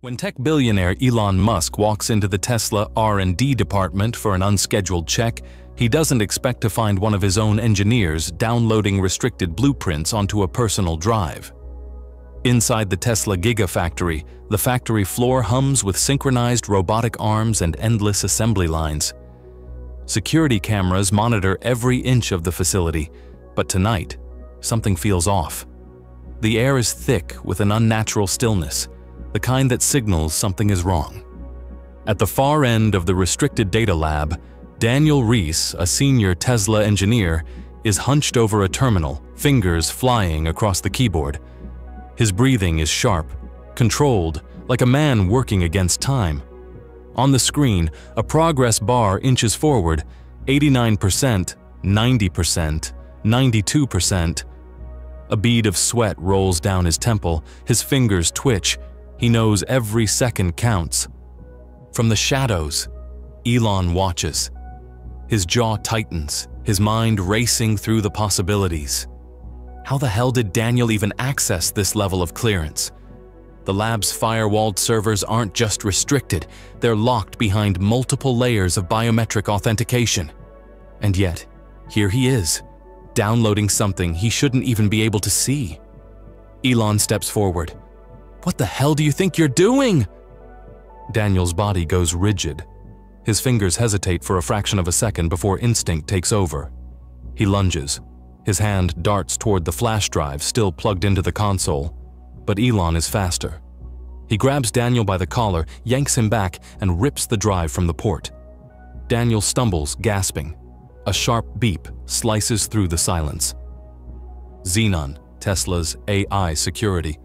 When tech billionaire Elon Musk walks into the Tesla R&D department for an unscheduled check, he doesn't expect to find one of his own engineers downloading restricted blueprints onto a personal drive. Inside the Tesla Gigafactory, the factory floor hums with synchronized robotic arms and endless assembly lines. Security cameras monitor every inch of the facility, but tonight, something feels off. The air is thick with an unnatural stillness, the kind that signals something is wrong. At the far end of the restricted data lab, Daniel Reese, a senior Tesla engineer, is hunched over a terminal, fingers flying across the keyboard. His breathing is sharp, controlled, like a man working against time. On the screen, a progress bar inches forward, 89%, 90%, 92%. A bead of sweat rolls down his temple, his fingers twitch. He knows every second counts. From the shadows, Elon watches. His jaw tightens, his mind racing through the possibilities. How the hell did Daniel even access this level of clearance? The lab's firewalled servers aren't just restricted, they're locked behind multiple layers of biometric authentication. And yet, here he is, downloading something he shouldn't even be able to see. Elon steps forward. "What the hell do you think you're doing?" Daniel's body goes rigid. His fingers hesitate for a fraction of a second before instinct takes over. He lunges. His hand darts toward the flash drive still plugged into the console, but Elon is faster. He grabs Daniel by the collar, yanks him back, and rips the drive from the port. Daniel stumbles, gasping. A sharp beep slices through the silence. Xenon, Tesla's AI security.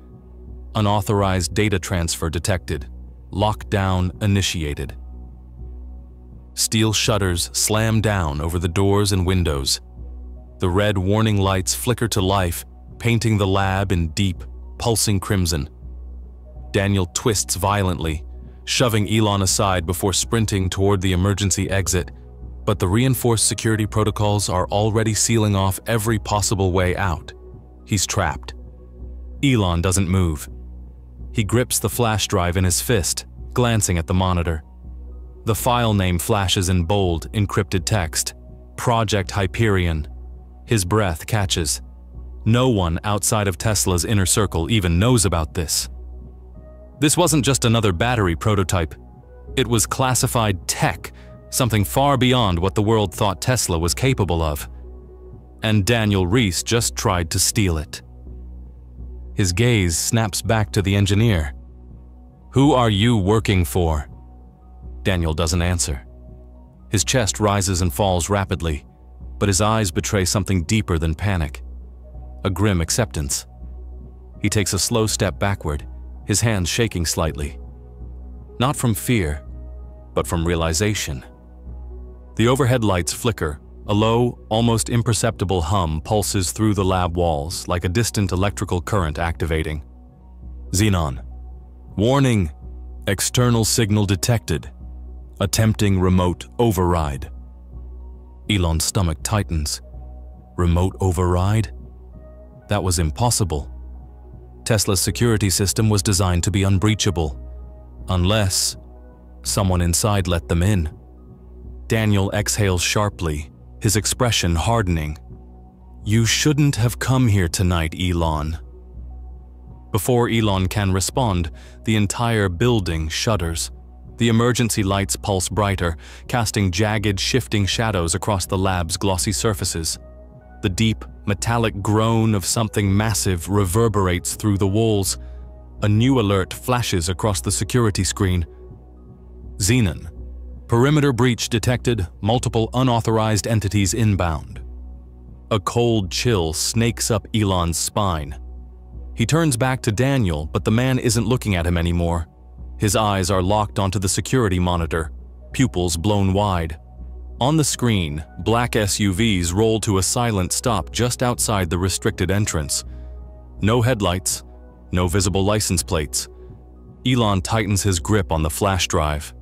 Unauthorized data transfer detected. Lockdown initiated. Steel shutters slam down over the doors and windows. The red warning lights flicker to life, painting the lab in deep, pulsing crimson. Daniel twists violently, shoving Elon aside before sprinting toward the emergency exit, but the reinforced security protocols are already sealing off every possible way out. He's trapped. Elon doesn't move. He grips the flash drive in his fist, glancing at the monitor. The file name flashes in bold, encrypted text. Project Hyperion. His breath catches. No one outside of Tesla's inner circle even knows about this. This wasn't just another battery prototype. It was classified tech, something far beyond what the world thought Tesla was capable of. And Daniel Reese just tried to steal it. His gaze snaps back to the engineer. "Who are you working for?" Daniel doesn't answer. His chest rises and falls rapidly, but his eyes betray something deeper than panic. A grim acceptance. He takes a slow step backward, his hands shaking slightly. Not from fear, but from realization. The overhead lights flicker. A low, almost imperceptible hum pulses through the lab walls like a distant electrical current activating. Xenon. Warning. External signal detected. Attempting remote override. Elon's stomach tightens. Remote override? That was impossible. Tesla's security system was designed to be unbreachable. Unless someone inside let them in. Daniel exhales sharply, his expression hardening. "You shouldn't have come here tonight, Elon." Before Elon can respond, the entire building shudders. The emergency lights pulse brighter, casting jagged, shifting shadows across the lab's glossy surfaces. The deep, metallic groan of something massive reverberates through the walls. A new alert flashes across the security screen. Xenon. Perimeter breach detected, multiple unauthorized entities inbound. A cold chill snakes up Elon's spine. He turns back to Daniel, but the man isn't looking at him anymore. His eyes are locked onto the security monitor, pupils blown wide. On the screen, black SUVs roll to a silent stop just outside the restricted entrance. No headlights, no visible license plates. Elon tightens his grip on the flash drive.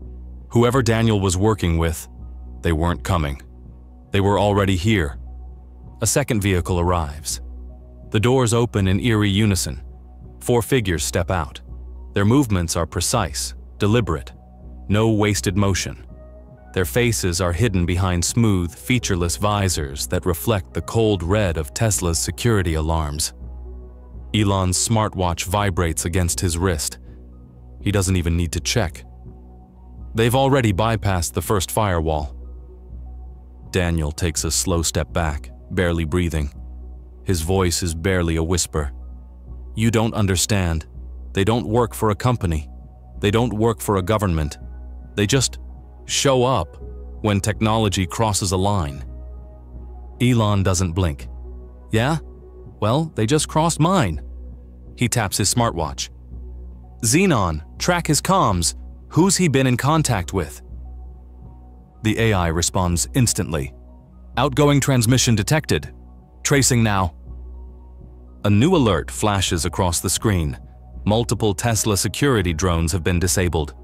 Whoever Daniel was working with, they weren't coming. They were already here. A second vehicle arrives. The doors open in eerie unison. 4 figures step out. Their movements are precise, deliberate, no wasted motion. Their faces are hidden behind smooth, featureless visors that reflect the cold red of Tesla's security alarms. Elon's smartwatch vibrates against his wrist. He doesn't even need to check. They've already bypassed the first firewall. Daniel takes a slow step back, barely breathing. His voice is barely a whisper. You don't understand. They don't work for a company. They don't work for a government. They just show up when technology crosses a line. Elon doesn't blink. Yeah? Well, they just crossed mine. He taps his smartwatch. Xenon, track his comms. Who's he been in contact with? The AI responds instantly. Outgoing transmission detected. Tracing now. A new alert flashes across the screen. Multiple Tesla security drones have been disabled.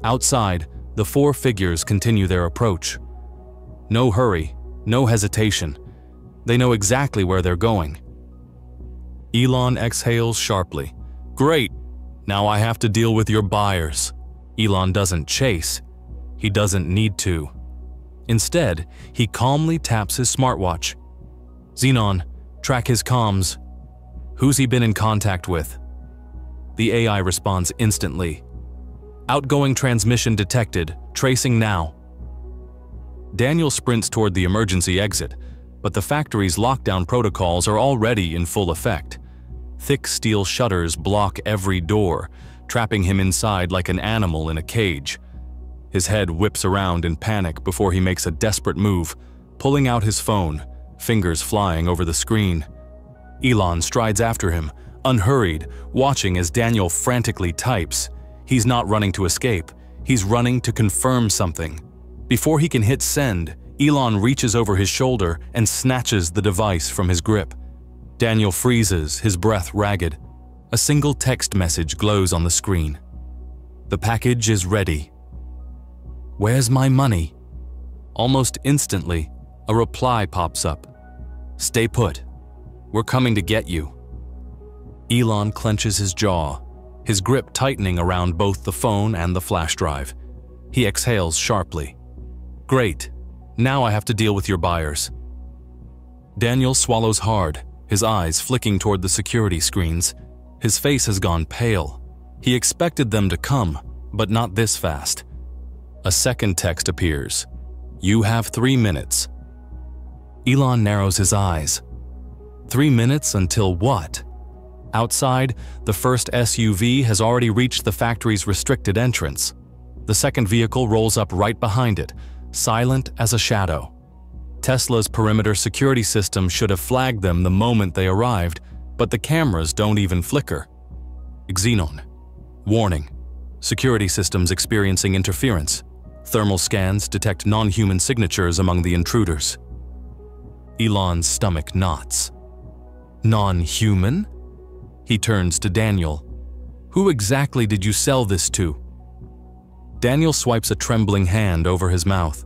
Outside, the four figures continue their approach. No hurry, no hesitation. They know exactly where they're going. Elon exhales sharply. Great, now I have to deal with your buyers. Elon doesn't chase. He doesn't need to. Instead, he calmly taps his smartwatch. Xenon, track his comms. Who's he been in contact with? The AI responds instantly. Outgoing transmission detected. Tracing now. Daniel sprints toward the emergency exit, but the factory's lockdown protocols are already in full effect. Thick steel shutters block every door, trapping him inside like an animal in a cage. His head whips around in panic before he makes a desperate move, pulling out his phone, fingers flying over the screen. Elon strides after him, unhurried, watching as Daniel frantically types. He's not running to escape, he's running to confirm something. Before he can hit send, Elon reaches over his shoulder and snatches the device from his grip. Daniel freezes, his breath ragged. A single text message glows on the screen. The package is ready. Where's my money? Almost instantly, a reply pops up. Stay put. We're coming to get you. Elon clenches his jaw, his grip tightening around both the phone and the flash drive. He exhales sharply. Great. Now I have to deal with your buyers. Daniel swallows hard, his eyes flicking toward the security screens. His face has gone pale. He expected them to come, but not this fast. A second text appears. You have 3 minutes. Elon narrows his eyes. 3 minutes until what? Outside, the first SUV has already reached the factory's restricted entrance. The second vehicle rolls up right behind it, silent as a shadow. Tesla's perimeter security system should have flagged them the moment they arrived, but the cameras don't even flicker. Xenon. Warning. Security systems experiencing interference. Thermal scans detect non-human signatures among the intruders. Elon's stomach knots. Non-human? He turns to Daniel. Who exactly did you sell this to? Daniel swipes a trembling hand over his mouth.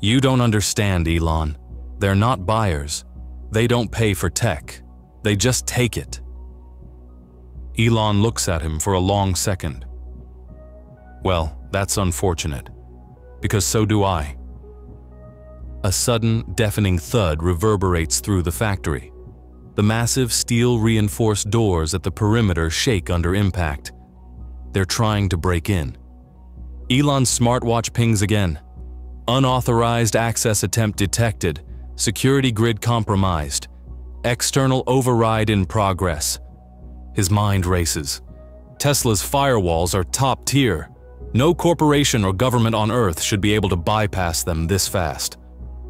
You don't understand, Elon. They're not buyers. They don't pay for tech. They just take it. Elon looks at him for a long second. Well, that's unfortunate, because so do I. A sudden, deafening thud reverberates through the factory. The massive steel-reinforced doors at the perimeter shake under impact. They're trying to break in. Elon's smartwatch pings again. Unauthorized access attempt detected. Security grid compromised. External override in progress. His mind races. Tesla's firewalls are top tier. No corporation or government on Earth should be able to bypass them this fast.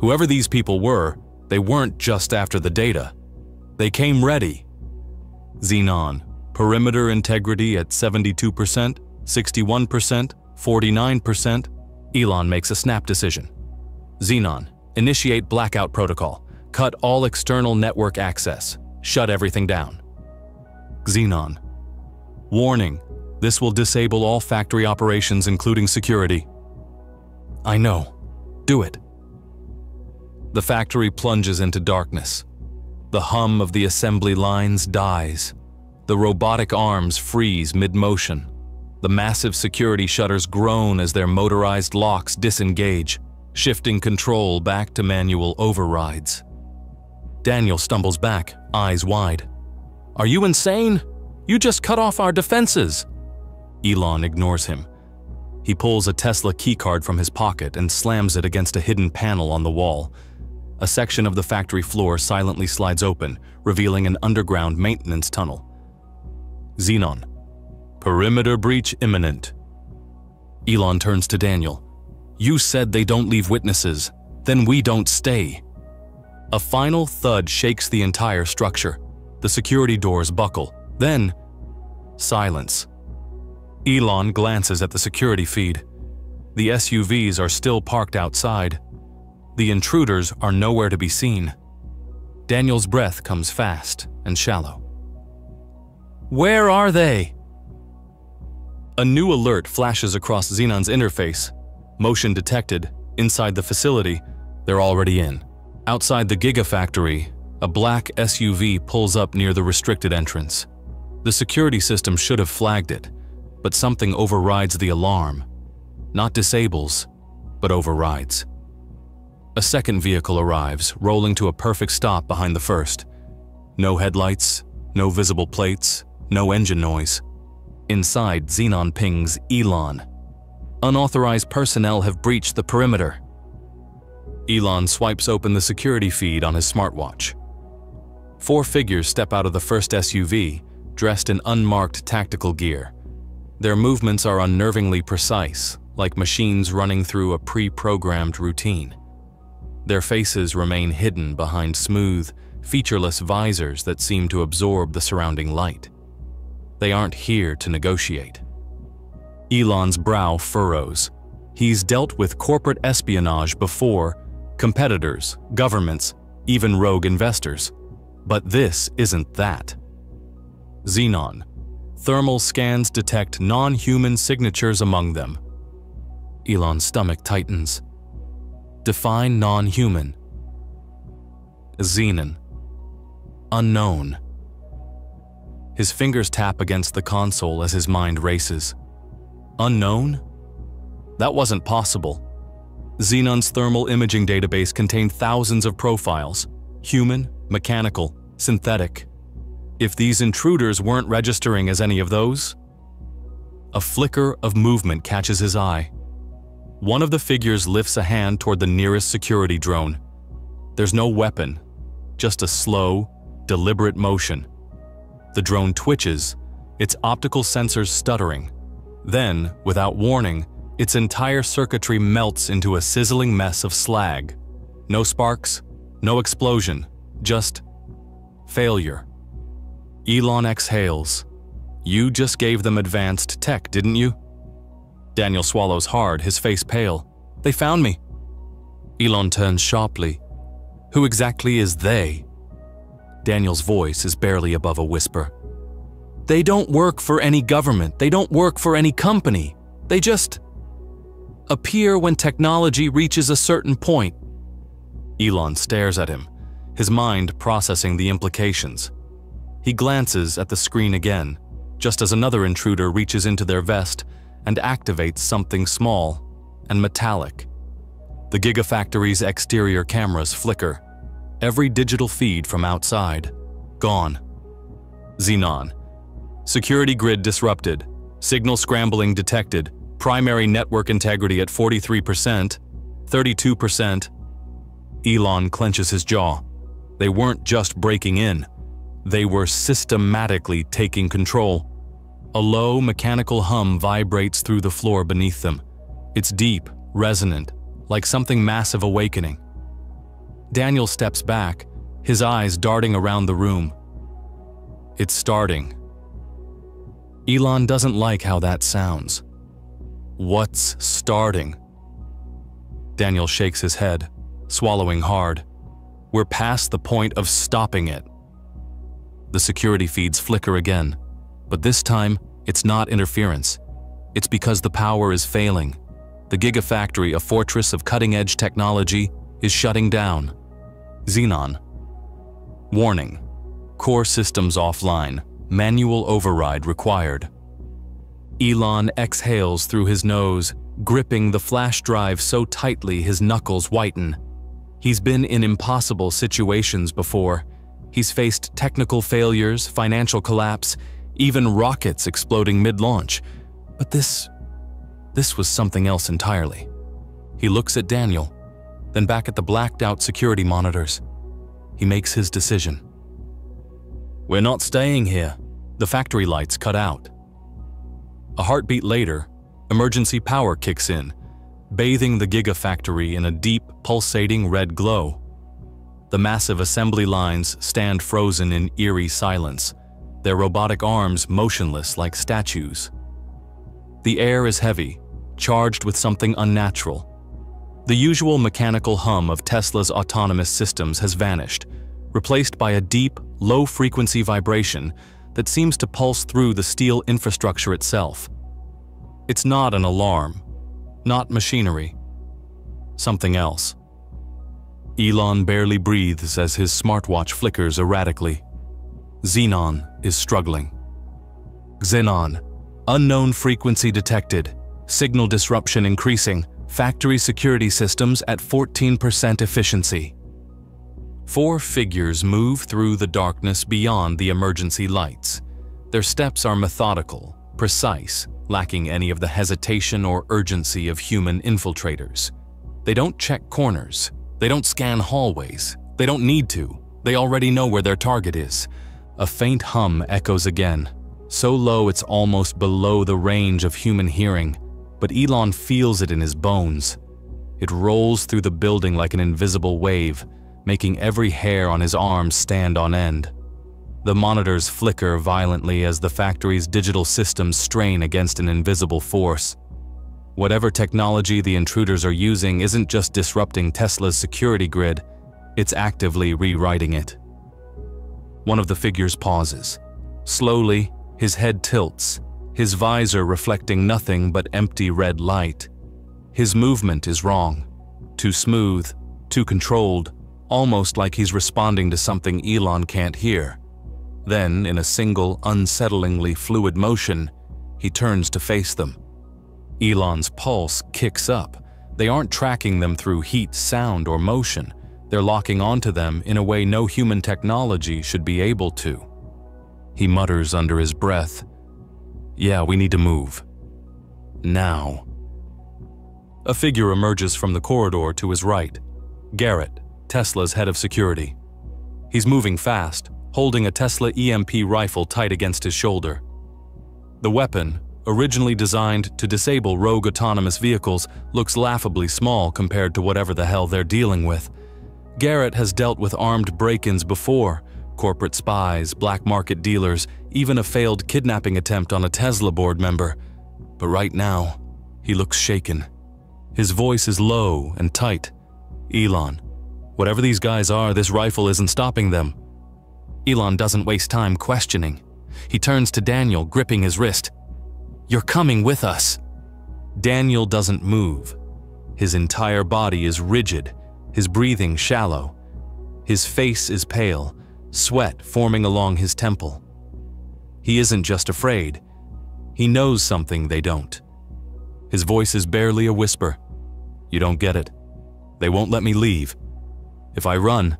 Whoever these people were, they weren't just after the data. They came ready. Xenon, perimeter integrity at 72%, 61%, 49%. Elon makes a snap decision. Xenon, initiate blackout protocol. Cut all external network access. Shut everything down. Xenon. Warning, this will disable all factory operations including security. I know. Do it. The factory plunges into darkness. The hum of the assembly lines dies. The robotic arms freeze mid-motion. The massive security shutters groan as their motorized locks disengage, shifting control back to manual overrides. Daniel stumbles back, eyes wide. "Are you insane? You just cut off our defenses!" Elon ignores him. He pulls a Tesla keycard from his pocket and slams it against a hidden panel on the wall. A section of the factory floor silently slides open, revealing an underground maintenance tunnel. Xenon. Perimeter breach imminent. Elon turns to Daniel. "You said they don't leave witnesses. Then we don't stay." A final thud shakes the entire structure. The security doors buckle. Then, silence. Elon glances at the security feed. The SUVs are still parked outside. The intruders are nowhere to be seen. Daniel's breath comes fast and shallow. "Where are they?" A new alert flashes across Xenon's interface. Motion detected. Inside the facility, they're already in. Outside the Gigafactory, a black SUV pulls up near the restricted entrance. The security system should have flagged it, but something overrides the alarm. Not disables, but overrides. A second vehicle arrives, rolling to a perfect stop behind the first. No headlights, no visible plates, no engine noise. Inside, Xenon pings Elon. "Unauthorized personnel have breached the perimeter." Elon swipes open the security feed on his smartwatch. 4 figures step out of the first SUV, dressed in unmarked tactical gear. Their movements are unnervingly precise, like machines running through a pre-programmed routine. Their faces remain hidden behind smooth, featureless visors that seem to absorb the surrounding light. They aren't here to negotiate. Elon's brow furrows. He's dealt with corporate espionage before, competitors, governments, even rogue investors. But this isn't that. Xenon. Thermal scans detect non-human signatures among them. Elon's stomach tightens. Define non-human. Xenon. Unknown. His fingers tap against the console as his mind races. Unknown? That wasn't possible. Xenon's thermal imaging database contained thousands of profiles. Human, mechanical, synthetic. If these intruders weren't registering as any of those? A flicker of movement catches his eye. One of the figures lifts a hand toward the nearest security drone. There's no weapon, just a slow, deliberate motion. The drone twitches, its optical sensors stuttering. Then, without warning, its entire circuitry melts into a sizzling mess of slag. No sparks, no explosion, just failure. Elon exhales. "You just gave them advanced tech, didn't you?" Daniel swallows hard, his face pale. "They found me." Elon turns sharply. "Who exactly is they?" Daniel's voice is barely above a whisper. "They don't work for any government. They don't work for any company. They just appear when technology reaches a certain point." Elon stares at him, his mind processing the implications. He glances at the screen again, just as another intruder reaches into their vest and activates something small and metallic. The Gigafactory's exterior cameras flicker. Every digital feed from outside, gone. Xenon. Security grid disrupted. Signal scrambling detected. Primary network integrity at 43%, 32%. Elon clenches his jaw. They weren't just breaking in. They were systematically taking control. A low mechanical hum vibrates through the floor beneath them. It's deep, resonant, like something massive awakening. Daniel steps back, his eyes darting around the room. It's starting. Elon doesn't like how that sounds. What's starting? Daniel shakes his head, swallowing hard. We're past the point of stopping it. The security feeds flicker again, but this time it's not interference. It's because the power is failing. The Gigafactory, a fortress of cutting-edge technology, is shutting down. Xenon. Warning. Core systems offline. Manual override required. Elon exhales through his nose, gripping the flash drive so tightly his knuckles whiten. He's been in impossible situations before. He's faced technical failures, financial collapse, even rockets exploding mid-launch. But this was something else entirely. He looks at Daniel, then back at the blacked-out security monitors. He makes his decision. "We're not staying here." The factory lights cut out. A heartbeat later, emergency power kicks in, bathing the gigafactory in a deep, pulsating red glow. The massive assembly lines stand frozen in eerie silence, their robotic arms motionless like statues. The air is heavy, charged with something unnatural. The usual mechanical hum of Tesla's autonomous systems has vanished, replaced by a deep, low-frequency vibration that seems to pulse through the steel infrastructure itself. It's not an alarm, not machinery, something else. Elon barely breathes as his smartwatch flickers erratically. Xenon is struggling. Xenon, unknown frequency detected, signal disruption increasing, factory security systems at 14% efficiency. 4 figures move through the darkness beyond the emergency lights. Their steps are methodical, precise, lacking any of the hesitation or urgency of human infiltrators. They don't check corners. They don't scan hallways. They don't need to. They already know where their target is. A faint hum echoes again, so low it's almost below the range of human hearing, but Elon feels it in his bones. It rolls through the building like an invisible wave, making every hair on his arm stand on end. The monitors flicker violently as the factory's digital systems strain against an invisible force. Whatever technology the intruders are using isn't just disrupting Tesla's security grid, it's actively rewriting it. One of the figures pauses. Slowly, his head tilts, his visor reflecting nothing but empty red light. His movement is wrong. Too smooth, too controlled, almost like he's responding to something Elon can't hear. Then, in a single, unsettlingly fluid motion, he turns to face them. Elon's pulse kicks up. They aren't tracking them through heat, sound, or motion. They're locking onto them in a way no human technology should be able to. He mutters under his breath, "Yeah, we need to move. Now." A figure emerges from the corridor to his right. Garrett, Tesla's head of security. He's moving fast, holding a Tesla EMP rifle tight against his shoulder. The weapon, originally designed to disable rogue autonomous vehicles, looks laughably small compared to whatever the hell they're dealing with. Garrett has dealt with armed break-ins before, corporate spies, black market dealers, even a failed kidnapping attempt on a Tesla board member. But right now, he looks shaken. His voice is low and tight. "Elon, whatever these guys are, this rifle isn't stopping them." Elon doesn't waste time questioning. He turns to Daniel, gripping his wrist. "You're coming with us." Daniel doesn't move. His entire body is rigid, his breathing shallow. His face is pale, sweat forming along his temple. He isn't just afraid. He knows something they don't. His voice is barely a whisper. "You don't get it. They won't let me leave. If I run,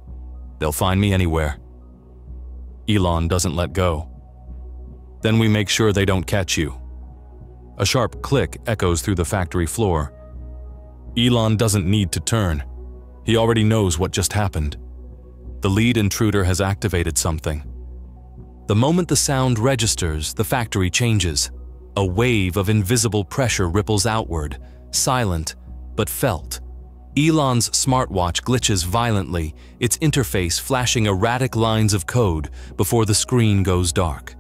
they'll find me anywhere." Elon doesn't let go. "Then we make sure they don't catch you." A sharp click echoes through the factory floor. Elon doesn't need to turn. He already knows what just happened. The lead intruder has activated something. The moment the sound registers, the factory changes. A wave of invisible pressure ripples outward, silent but felt. Elon's smartwatch glitches violently, its interface flashing erratic lines of code before the screen goes dark.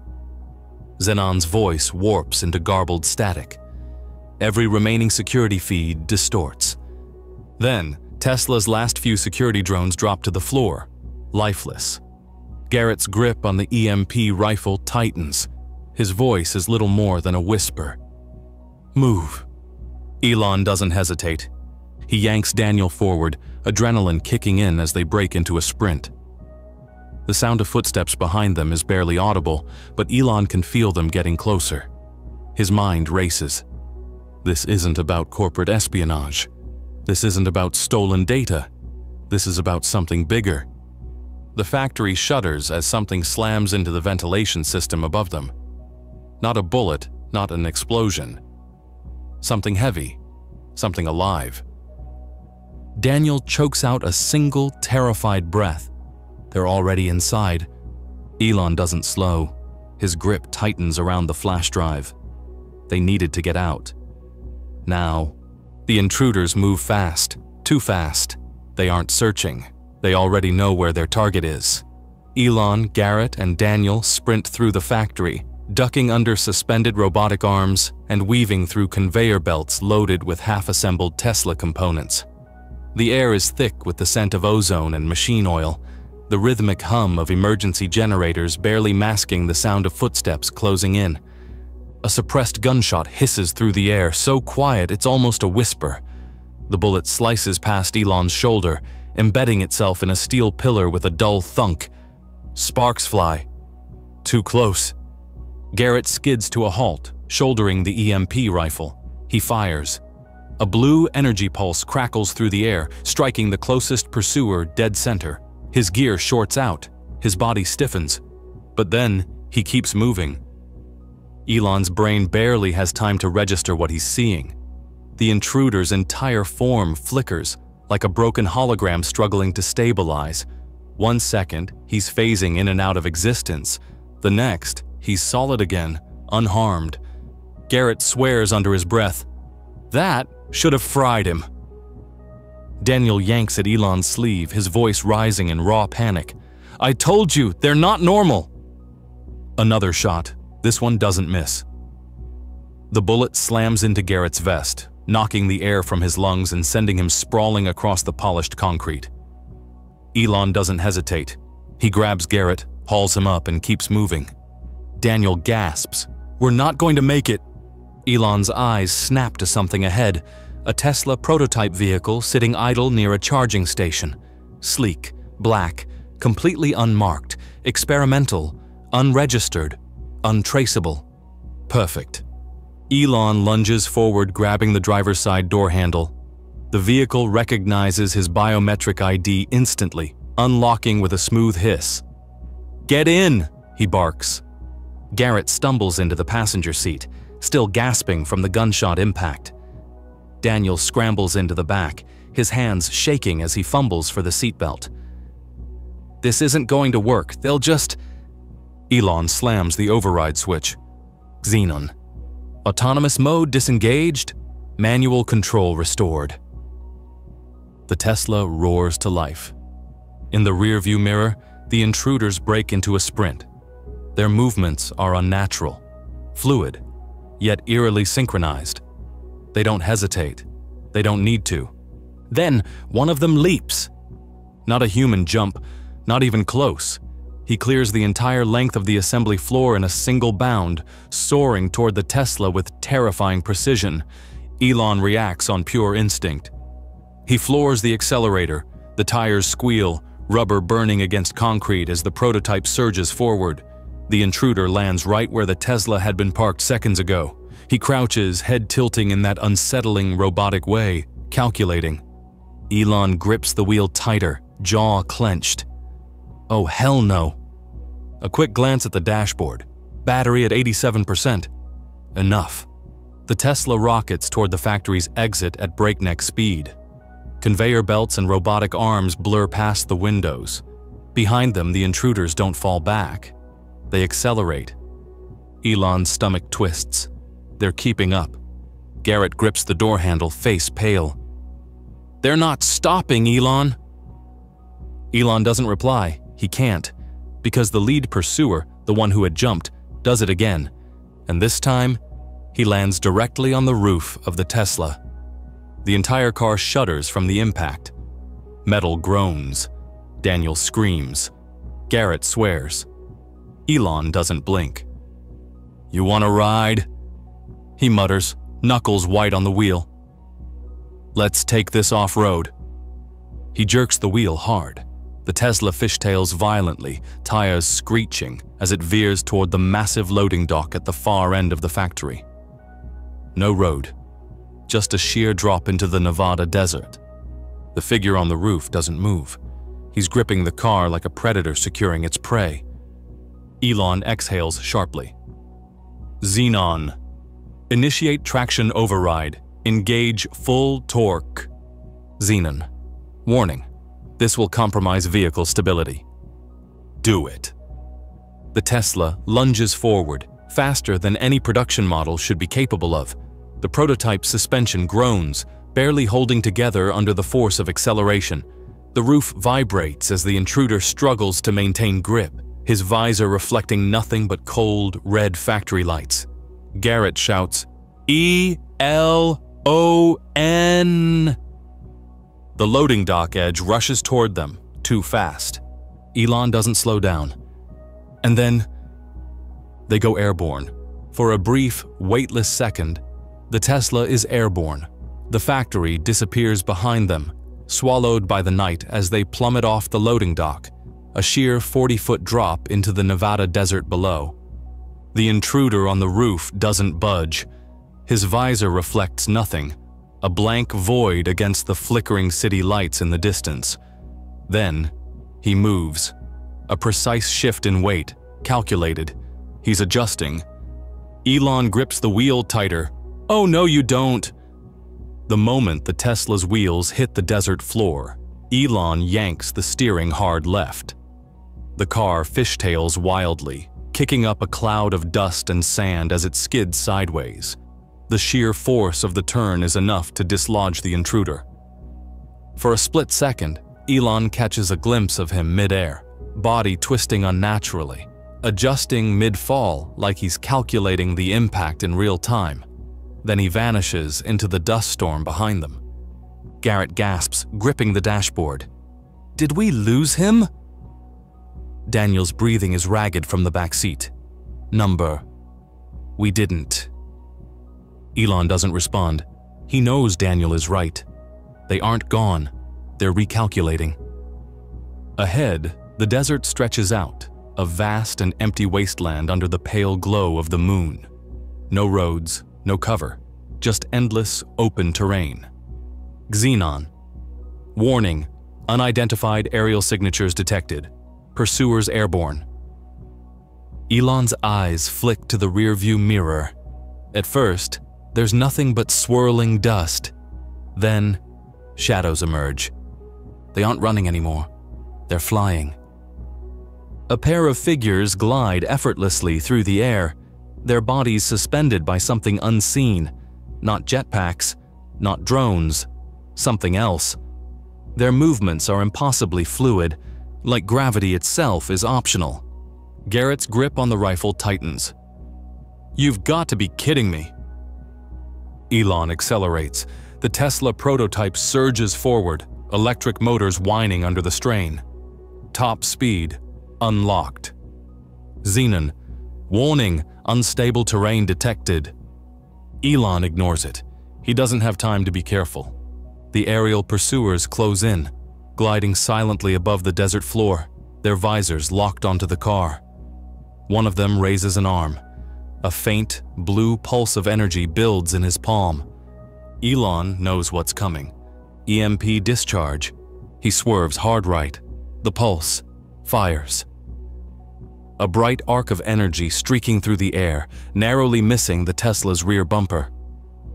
Xenon's voice warps into garbled static. Every remaining security feed distorts. Then, Tesla's last few security drones drop to the floor, lifeless. Garrett's grip on the EMP rifle tightens. His voice is little more than a whisper. "Move." Elon doesn't hesitate. He yanks Daniel forward, adrenaline kicking in as they break into a sprint. The sound of footsteps behind them is barely audible, but Elon can feel them getting closer. His mind races. This isn't about corporate espionage. This isn't about stolen data. This is about something bigger. The factory shudders as something slams into the ventilation system above them. Not a bullet, not an explosion. Something heavy, something alive. Daniel chokes out a single, terrified breath. They're already inside. Elon doesn't slow. His grip tightens around the flash drive. They needed to get out. Now, the intruders move fast, too fast. They aren't searching. They already know where their target is. Elon, Garrett, and Daniel sprint through the factory, ducking under suspended robotic arms and weaving through conveyor belts loaded with half-assembled Tesla components. The air is thick with the scent of ozone and machine oil, the rhythmic hum of emergency generators barely masking the sound of footsteps closing in. A suppressed gunshot hisses through the air, so quiet it's almost a whisper. The bullet slices past Elon's shoulder, embedding itself in a steel pillar with a dull thunk. Sparks fly. Too close. Garrett skids to a halt, shouldering the EMP rifle. He fires. A blue energy pulse crackles through the air, striking the closest pursuer dead center. His gear shorts out. His body stiffens. But then, he keeps moving. Elon's brain barely has time to register what he's seeing. The intruder's entire form flickers, like a broken hologram struggling to stabilize. 1 second, he's phasing in and out of existence. The next, he's solid again, unharmed. Garrett swears under his breath. That should have fried him. Daniel yanks at Elon's sleeve, his voice rising in raw panic. I told you, they're not normal! Another shot. This one doesn't miss. The bullet slams into Garrett's vest, knocking the air from his lungs and sending him sprawling across the polished concrete. Elon doesn't hesitate. He grabs Garrett, hauls him up, and keeps moving. Daniel gasps. We're not going to make it. Elon's eyes snap to something ahead, a Tesla prototype vehicle sitting idle near a charging station. Sleek, black, completely unmarked, experimental, unregistered, untraceable. Perfect. Elon lunges forward, grabbing the driver's side door handle. The vehicle recognizes his biometric ID instantly, unlocking with a smooth hiss. Get in, he barks. Garrett stumbles into the passenger seat, still gasping from the gunshot impact. Daniel scrambles into the back, his hands shaking as he fumbles for the seatbelt. This isn't going to work, they'll just… Elon slams the override switch. Xenon. Autonomous mode disengaged, manual control restored. The Tesla roars to life. In the rearview mirror, the intruders break into a sprint. Their movements are unnatural, fluid, yet eerily synchronized. They don't hesitate. They don't need to. Then, one of them leaps. Not a human jump, not even close. He clears the entire length of the assembly floor in a single bound, soaring toward the Tesla with terrifying precision. Elon reacts on pure instinct. He floors the accelerator. The tires squeal, rubber burning against concrete as the prototype surges forward. The intruder lands right where the Tesla had been parked seconds ago. He crouches, head tilting in that unsettling robotic way, calculating. Elon grips the wheel tighter, jaw clenched. Oh, hell no. A quick glance at the dashboard. Battery at 87%. Enough. The Tesla rockets toward the factory's exit at breakneck speed. Conveyor belts and robotic arms blur past the windows. Behind them, the intruders don't fall back. They accelerate. Elon's stomach twists. They're keeping up. Garrett grips the door handle, face pale. They're not stopping, Elon. Elon doesn't reply. He can't, because the lead pursuer, the one who had jumped, does it again, and this time, he lands directly on the roof of the Tesla. The entire car shudders from the impact. Metal groans. Daniel screams. Garrett swears. Elon doesn't blink. You want to ride? He mutters, knuckles white on the wheel. Let's take this off-road. He jerks the wheel hard. The Tesla fishtails violently, tires screeching as it veers toward the massive loading dock at the far end of the factory. No road, just a sheer drop into the Nevada desert. The figure on the roof doesn't move. He's gripping the car like a predator securing its prey. Elon exhales sharply. Xenon. Initiate traction override. Engage full torque. Xenon. Warning. This will compromise vehicle stability. Do it. The Tesla lunges forward, faster than any production model should be capable of. The prototype suspension groans, barely holding together under the force of acceleration. The roof vibrates as the intruder struggles to maintain grip, his visor reflecting nothing but cold, red factory lights. Garrett shouts, E-L-O-N! The loading dock edge rushes toward them, too fast. Elon doesn't slow down. And then, they go airborne. For a brief, weightless second, the Tesla is airborne. The factory disappears behind them, swallowed by the night as they plummet off the loading dock, a sheer 40-foot drop into the Nevada desert below. The intruder on the roof doesn't budge. His visor reflects nothing, a blank void against the flickering city lights in the distance. Then, he moves. A precise shift in weight, calculated. He's adjusting. Elon grips the wheel tighter. Oh, no, you don't. The moment the Tesla's wheels hit the desert floor, Elon yanks the steering hard left. The car fishtails wildly, kicking up a cloud of dust and sand as it skids sideways. The sheer force of the turn is enough to dislodge the intruder. For a split second, Elon catches a glimpse of him mid-air, body twisting unnaturally, adjusting mid-fall like he's calculating the impact in real time. Then he vanishes into the dust storm behind them. Garrett gasps, gripping the dashboard. Did we lose him? Daniel's breathing is ragged from the back seat. Number. We didn't. Elon doesn't respond. He knows Daniel is right. They aren't gone. They're recalculating. Ahead, the desert stretches out, a vast and empty wasteland under the pale glow of the moon. No roads, no cover, just endless, open terrain. Xenon. Warning, unidentified aerial signatures detected. Pursuers airborne. Elon's eyes flick to the rearview mirror. At first, there's nothing but swirling dust. Then, shadows emerge. They aren't running anymore. They're flying. A pair of figures glide effortlessly through the air, their bodies suspended by something unseen. Not jetpacks, not drones, something else. Their movements are impossibly fluid, like gravity itself is optional. Garrett's grip on the rifle tightens. You've got to be kidding me. Elon accelerates. The Tesla prototype surges forward, electric motors whining under the strain. Top speed, unlocked. Xenon. Warning, unstable terrain detected. Elon ignores it. He doesn't have time to be careful. The aerial pursuers close in, gliding silently above the desert floor, their visors locked onto the car. One of them raises an arm. A faint, blue pulse of energy builds in his palm. Elon knows what's coming. EMP discharge. He swerves hard right. The pulse fires. A bright arc of energy streaking through the air, narrowly missing the Tesla's rear bumper.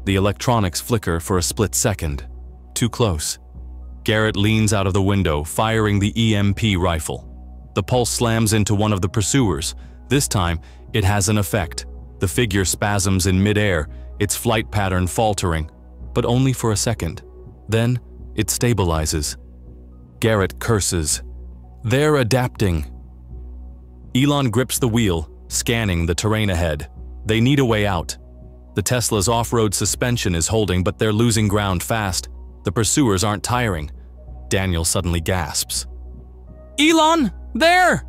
The electronics flicker for a split second. Too close. Garrett leans out of the window, firing the EMP rifle. The pulse slams into one of the pursuers. This time, it has an effect. The figure spasms in midair, its flight pattern faltering, but only for a second. Then, it stabilizes. Garrett curses. They're adapting. Elon grips the wheel, scanning the terrain ahead. They need a way out. The Tesla's off-road suspension is holding, but they're losing ground fast. The pursuers aren't tiring. Daniel suddenly gasps. Elon, there!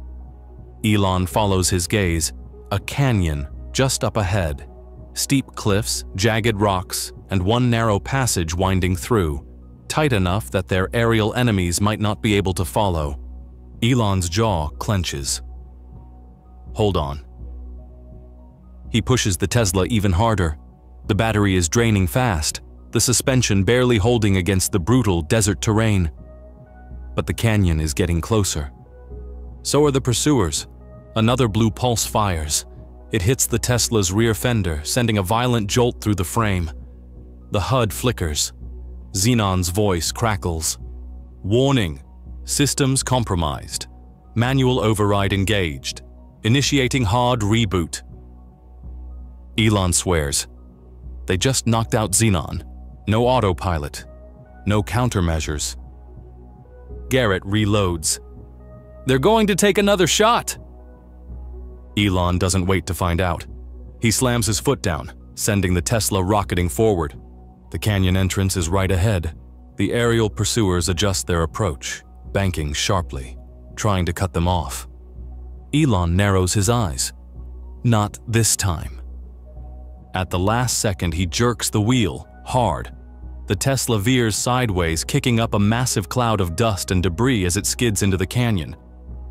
Elon follows his gaze. A canyon just up ahead. Steep cliffs, jagged rocks, and one narrow passage winding through, tight enough that their aerial enemies might not be able to follow. Elon's jaw clenches. Hold on. He pushes the Tesla even harder. The battery is draining fast, the suspension barely holding against the brutal desert terrain. But the canyon is getting closer. So are the pursuers. Another blue pulse fires. It hits the Tesla's rear fender, sending a violent jolt through the frame. The HUD flickers. Xenon's voice crackles. Warning. Systems compromised. Manual override engaged. Initiating hard reboot. Elon swears. They just knocked out Xenon. No autopilot. No countermeasures. Garrett reloads. They're going to take another shot. Elon doesn't wait to find out. He slams his foot down, sending the Tesla rocketing forward. The canyon entrance is right ahead. The aerial pursuers adjust their approach, banking sharply, trying to cut them off. Elon narrows his eyes. Not this time. At the last second, he jerks the wheel, hard. The Tesla veers sideways, kicking up a massive cloud of dust and debris as it skids into the canyon.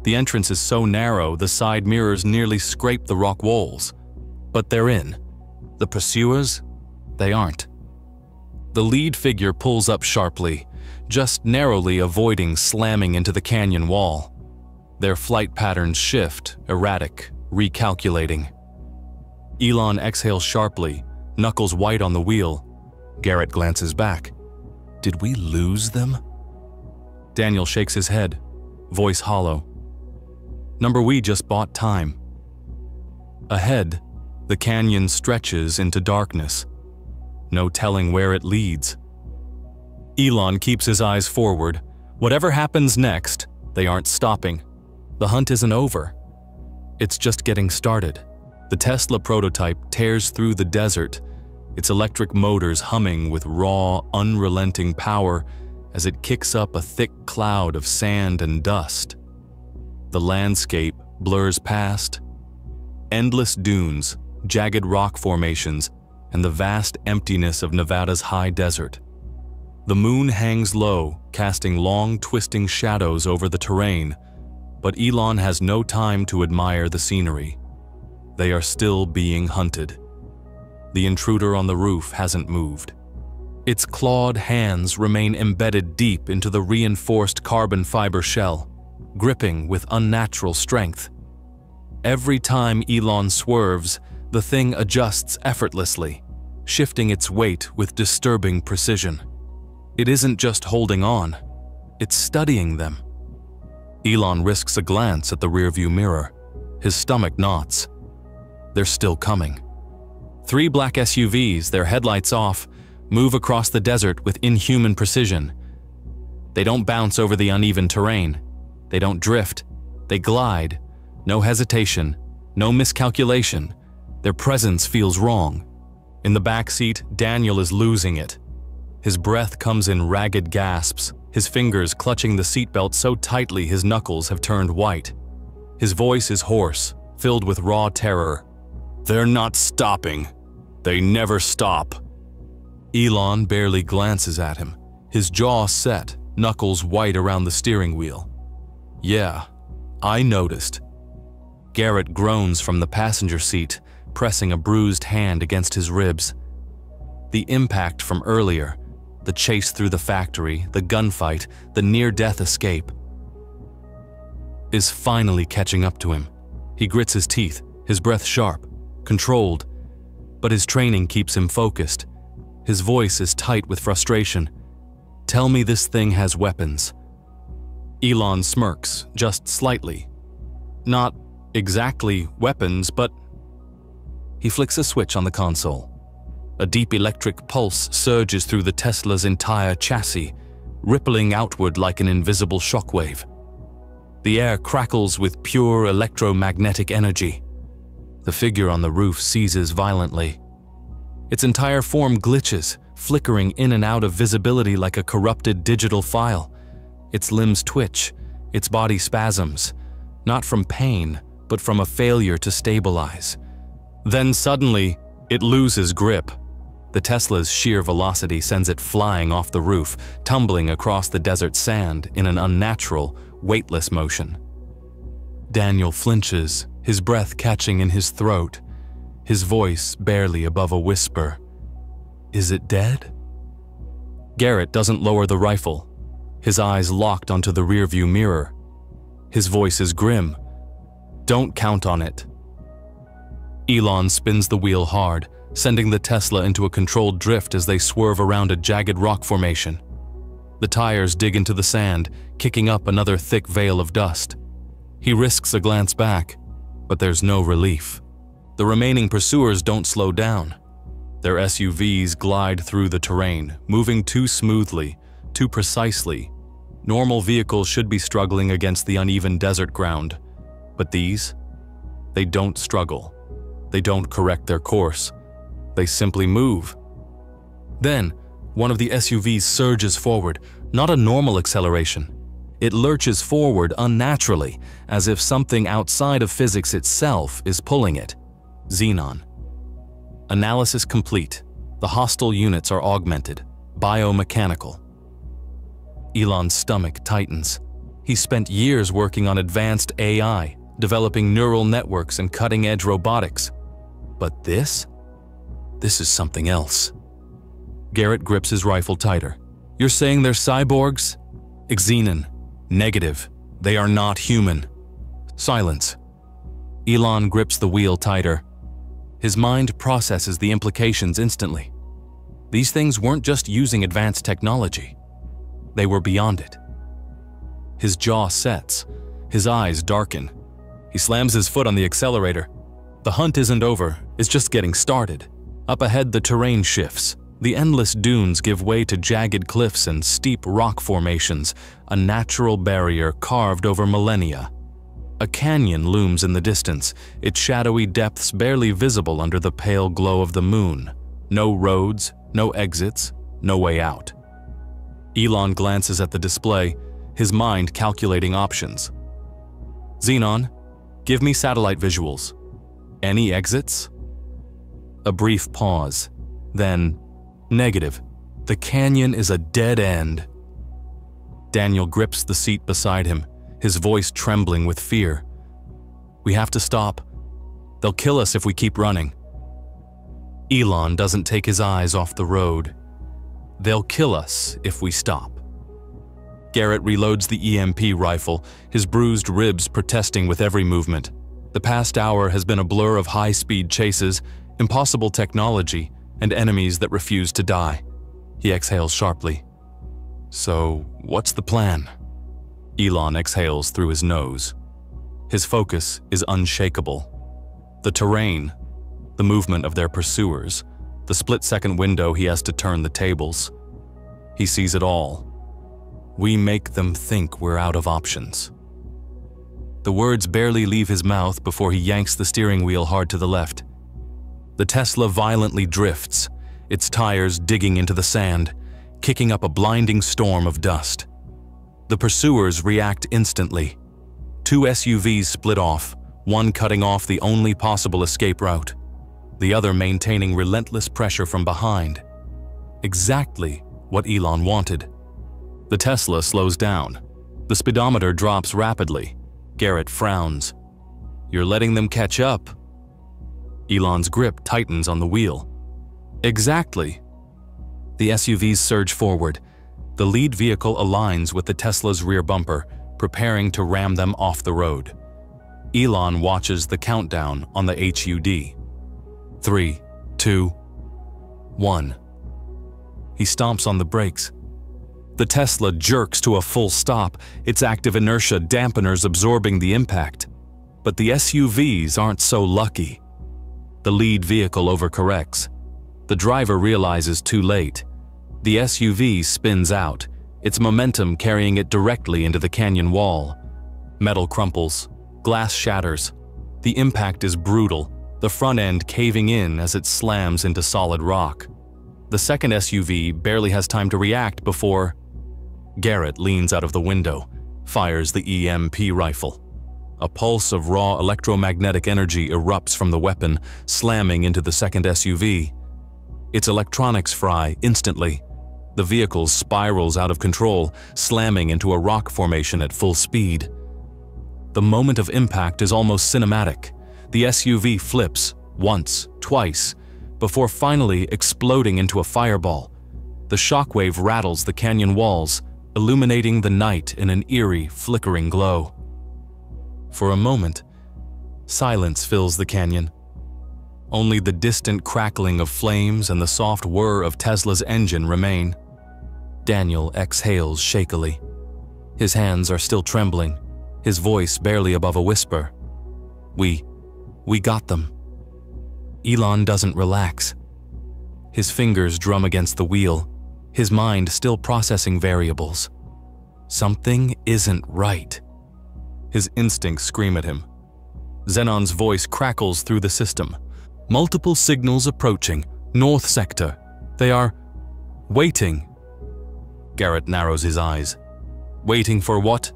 The entrance is so narrow, the side mirrors nearly scrape the rock walls. But they're in. The pursuers? They aren't. The lead figure pulls up sharply, just narrowly avoiding slamming into the canyon wall. Their flight patterns shift, erratic, recalculating. Elon exhales sharply, knuckles white on the wheel. Garrett glances back. Did we lose them? Daniel shakes his head, voice hollow. We just bought time. Ahead, the canyon stretches into darkness. No telling where it leads. Elon keeps his eyes forward. Whatever happens next, they aren't stopping. The hunt isn't over. It's just getting started. The Tesla prototype tears through the desert, its electric motors humming with raw, unrelenting power as it kicks up a thick cloud of sand and dust. The landscape blurs past. Endless dunes, jagged rock formations, and the vast emptiness of Nevada's high desert. The moon hangs low, casting long, twisting shadows over the terrain, but Elon has no time to admire the scenery. They are still being hunted. The intruder on the roof hasn't moved. Its clawed hands remain embedded deep into the reinforced carbon fiber shell, gripping with unnatural strength. Every time Elon swerves, the thing adjusts effortlessly, shifting its weight with disturbing precision. It isn't just holding on, it's studying them. Elon risks a glance at the rearview mirror. His stomach knots. They're still coming. 3 black SUVs, their headlights off, move across the desert with inhuman precision. They don't bounce over the uneven terrain. They don't drift. They glide. No hesitation, no miscalculation. Their presence feels wrong. In the back seat, Daniel is losing it. His breath comes in ragged gasps, his fingers clutching the seatbelt so tightly his knuckles have turned white. His voice is hoarse, filled with raw terror. They're not stopping. They never stop. Elon barely glances at him, his jaw set, knuckles white around the steering wheel. Yeah, I noticed. Garrett groans from the passenger seat, pressing a bruised hand against his ribs. The impact from earlier, the chase through the factory, the gunfight, the near-death escape, is finally catching up to him. He grits his teeth, his breath sharp, controlled, but his training keeps him focused. His voice is tight with frustration. Tell me this thing has weapons. Elon smirks, just slightly. Not exactly weapons, but... He flicks a switch on the console. A deep electric pulse surges through the Tesla's entire chassis, rippling outward like an invisible shockwave. The air crackles with pure electromagnetic energy. The figure on the roof seizes violently. Its entire form glitches, flickering in and out of visibility like a corrupted digital file. Its limbs twitch, its body spasms, not from pain, but from a failure to stabilize. Then suddenly, it loses grip. The Tesla's sheer velocity sends it flying off the roof, tumbling across the desert sand in an unnatural, weightless motion. Daniel flinches, his breath catching in his throat, his voice barely above a whisper. Is it dead? Garrett doesn't lower the rifle, his eyes locked onto the rearview mirror. His voice is grim. Don't count on it. Elon spins the wheel hard, sending the Tesla into a controlled drift as they swerve around a jagged rock formation. The tires dig into the sand, kicking up another thick veil of dust. He risks a glance back, but there's no relief. The remaining pursuers don't slow down. Their SUVs glide through the terrain, moving too smoothly, too precisely. Normal vehicles should be struggling against the uneven desert ground, but these? They don't struggle. They don't correct their course. They simply move. Then, one of the SUVs surges forward, not a normal acceleration. It lurches forward unnaturally, as if something outside of physics itself is pulling it. Xenon. Analysis complete. The hostile units are augmented, biomechanical. Elon's stomach tightens. He spent years working on advanced AI, developing neural networks and cutting-edge robotics. But this? This is something else. Garrett grips his rifle tighter. You're saying they're cyborgs? Xenon. Negative. They are not human. Silence. Elon grips the wheel tighter. His mind processes the implications instantly. These things weren't just using advanced technology. They were beyond it. His jaw sets. His eyes darken. He slams his foot on the accelerator. The hunt isn't over, it's just getting started. Up ahead, the terrain shifts. The endless dunes give way to jagged cliffs and steep rock formations, a natural barrier carved over millennia. A canyon looms in the distance, its shadowy depths barely visible under the pale glow of the moon. No roads, no exits, no way out. Elon glances at the display, his mind calculating options. Xenon, give me satellite visuals. Any exits? A brief pause, then, negative. The canyon is a dead end. Daniel grips the seat beside him, his voice trembling with fear. We have to stop. They'll kill us if we keep running. Elon doesn't take his eyes off the road. They'll kill us if we stop. Garrett reloads the EMP rifle, his bruised ribs protesting with every movement. The past hour has been a blur of high-speed chases, impossible technology, and enemies that refuse to die. He exhales sharply. So, what's the plan? Elon exhales through his nose. His focus is unshakable. The terrain, the movement of their pursuers, the split-second window he has to turn the tables. He sees it all. We make them think we're out of options. The words barely leave his mouth before he yanks the steering wheel hard to the left. The Tesla violently drifts, its tires digging into the sand, kicking up a blinding storm of dust. The pursuers react instantly. Two SUVs split off, one cutting off the only possible escape route, the other maintaining relentless pressure from behind. Exactly what Elon wanted. The Tesla slows down. The speedometer drops rapidly. Garrett frowns. You're letting them catch up. Elon's grip tightens on the wheel. Exactly. The SUVs surge forward. The lead vehicle aligns with the Tesla's rear bumper, preparing to ram them off the road. Elon watches the countdown on the HUD. 3, 2, 1. He stomps on the brakes. The Tesla jerks to a full stop, its active inertia dampeners absorbing the impact. But the SUVs aren't so lucky. The lead vehicle overcorrects. The driver realizes too late. The SUV spins out, its momentum carrying it directly into the canyon wall. Metal crumples, glass shatters. The impact is brutal, the front end caving in as it slams into solid rock. The second SUV barely has time to react before Garrett leans out of the window, fires the EMP rifle. A pulse of raw electromagnetic energy erupts from the weapon, slamming into the second SUV. Its electronics fry instantly. The vehicle spirals out of control, slamming into a rock formation at full speed. The moment of impact is almost cinematic. The SUV flips once, twice, before finally exploding into a fireball. The shockwave rattles the canyon walls, illuminating the night in an eerie, flickering glow. For a moment, silence fills the canyon. Only the distant crackling of flames and the soft whir of Tesla's engine remain. Daniel exhales shakily. His hands are still trembling, his voice barely above a whisper. We got them." Elon doesn't relax. His fingers drum against the wheel, his mind still processing variables. Something isn't right. His instincts scream at him. Xenon's voice crackles through the system. Multiple signals approaching. North sector. They are waiting. Garrett narrows his eyes. Waiting for what?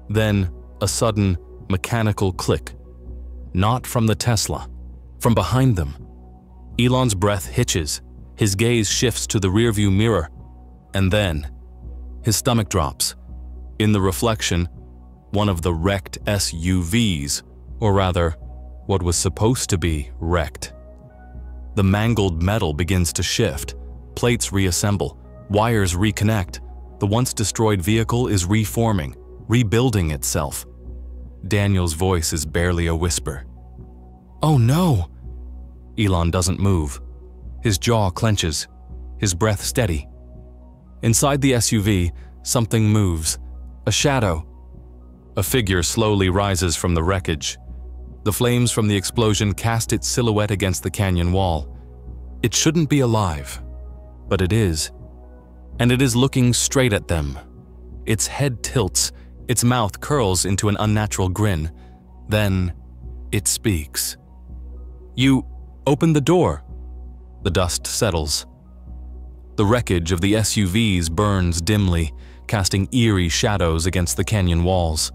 Then a sudden, mechanical click. Not from the Tesla. From behind them. Elon's breath hitches. His gaze shifts to the rearview mirror. And then, his stomach drops. In the reflection, one of the wrecked SUVs, or rather, what was supposed to be wrecked. The mangled metal begins to shift. Plates reassemble. Wires reconnect. The once destroyed vehicle is reforming, rebuilding itself. Daniel's voice is barely a whisper. "Oh no!" Elon doesn't move. His jaw clenches, his breath steady. Inside the SUV, something moves. A shadow. A figure slowly rises from the wreckage. The flames from the explosion cast its silhouette against the canyon wall. It shouldn't be alive, but it is. And it is looking straight at them. Its head tilts, its mouth curls into an unnatural grin. Then, it speaks. "You open the door." The dust settles. The wreckage of the SUVs burns dimly, casting eerie shadows against the canyon walls.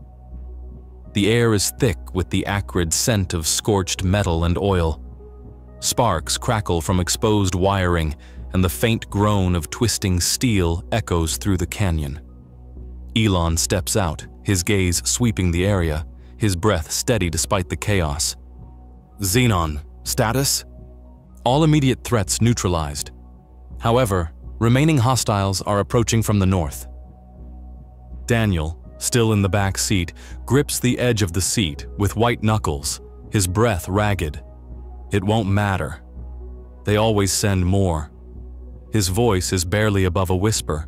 The air is thick with the acrid scent of scorched metal and oil. Sparks crackle from exposed wiring, and the faint groan of twisting steel echoes through the canyon. Elon steps out, his gaze sweeping the area, his breath steady despite the chaos. "Xenon, status?" All immediate threats neutralized. However, remaining hostiles are approaching from the north. Daniel, still in the back seat, grips the edge of the seat with white knuckles, his breath ragged. It won't matter. They always send more. His voice is barely above a whisper,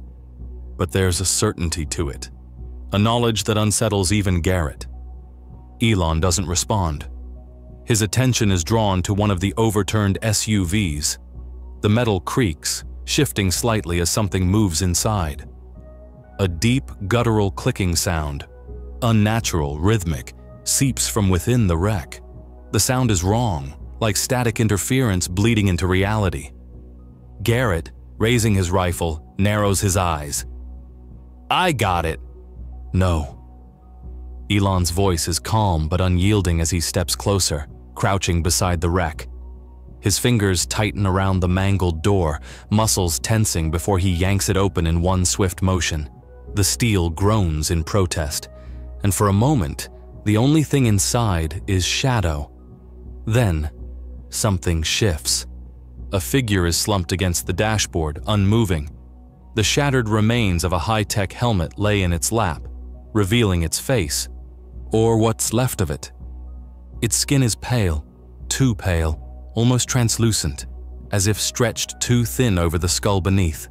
but there's a certainty to it, a knowledge that unsettles even Garrett. Elon doesn't respond. His attention is drawn to one of the overturned SUVs. The metal creaks, shifting slightly as something moves inside. A deep, guttural clicking sound, unnatural, rhythmic, seeps from within the wreck. The sound is wrong, like static interference bleeding into reality. Garrett, raising his rifle, narrows his eyes. "I got it." "No." Elon's voice is calm but unyielding as he steps closer, crouching beside the wreck. His fingers tighten around the mangled door, muscles tensing before he yanks it open in one swift motion. The steel groans in protest, and for a moment, the only thing inside is shadow. Then, something shifts. A figure is slumped against the dashboard, unmoving. The shattered remains of a high-tech helmet lay in its lap, revealing its face, or what's left of it. Its skin is pale, too pale, almost translucent, as if stretched too thin over the skull beneath.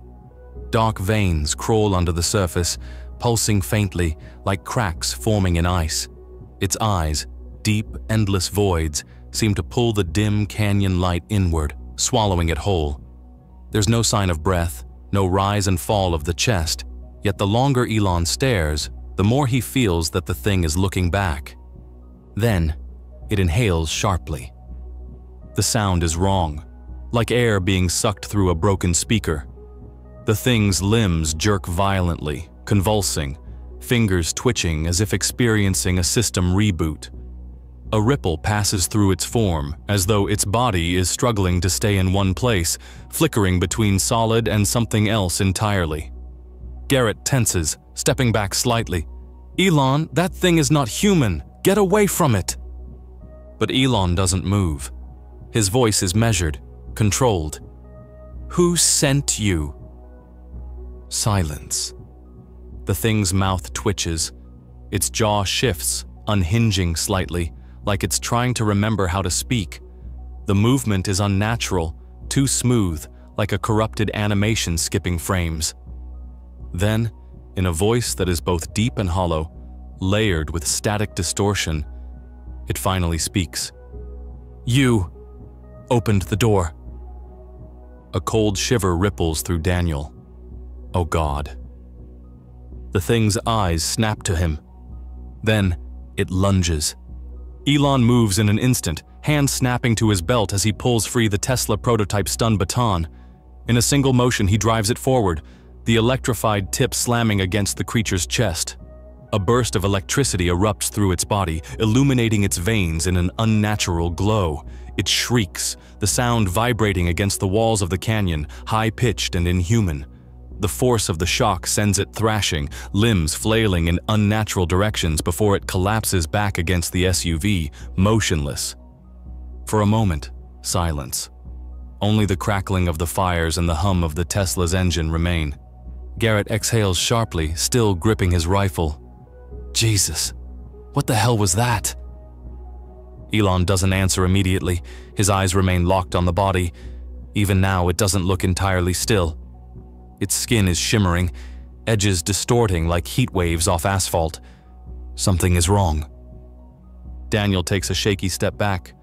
Dark veins crawl under the surface, pulsing faintly, like cracks forming in ice. Its eyes, deep, endless voids, seem to pull the dim canyon light inward, swallowing it whole. There's no sign of breath, no rise and fall of the chest, yet the longer Elon stares, the more he feels that the thing is looking back. Then, it inhales sharply. The sound is wrong, like air being sucked through a broken speaker. The thing's limbs jerk violently, convulsing, fingers twitching as if experiencing a system reboot. A ripple passes through its form, as though its body is struggling to stay in one place, flickering between solid and something else entirely. Garrett tenses, stepping back slightly. "Elon, that thing is not human! Get away from it!" But Elon doesn't move. His voice is measured, controlled. "Who sent you?" Silence. The thing's mouth twitches. Its jaw shifts, unhinging slightly, like it's trying to remember how to speak. The movement is unnatural, too smooth, like a corrupted animation skipping frames. Then, in a voice that is both deep and hollow, layered with static distortion, it finally speaks. "You opened the door." A cold shiver ripples through Daniel. Oh God. The thing's eyes snap to him. Then, it lunges. Elon moves in an instant, hand snapping to his belt as he pulls free the Tesla prototype stun baton. In a single motion, he drives it forward, the electrified tip slamming against the creature's chest. A burst of electricity erupts through its body, illuminating its veins in an unnatural glow. It shrieks, the sound vibrating against the walls of the canyon, high-pitched and inhuman. The force of the shock sends it thrashing, limbs flailing in unnatural directions before it collapses back against the SUV, motionless. For a moment, silence. Only the crackling of the fires and the hum of the Tesla's engine remain. Garrett exhales sharply, still gripping his rifle. Jesus, what the hell was that? Elon doesn't answer immediately. His eyes remain locked on the body. Even now, it doesn't look entirely still. Its skin is shimmering, edges distorting like heat waves off asphalt. Something is wrong. Daniel takes a shaky step back.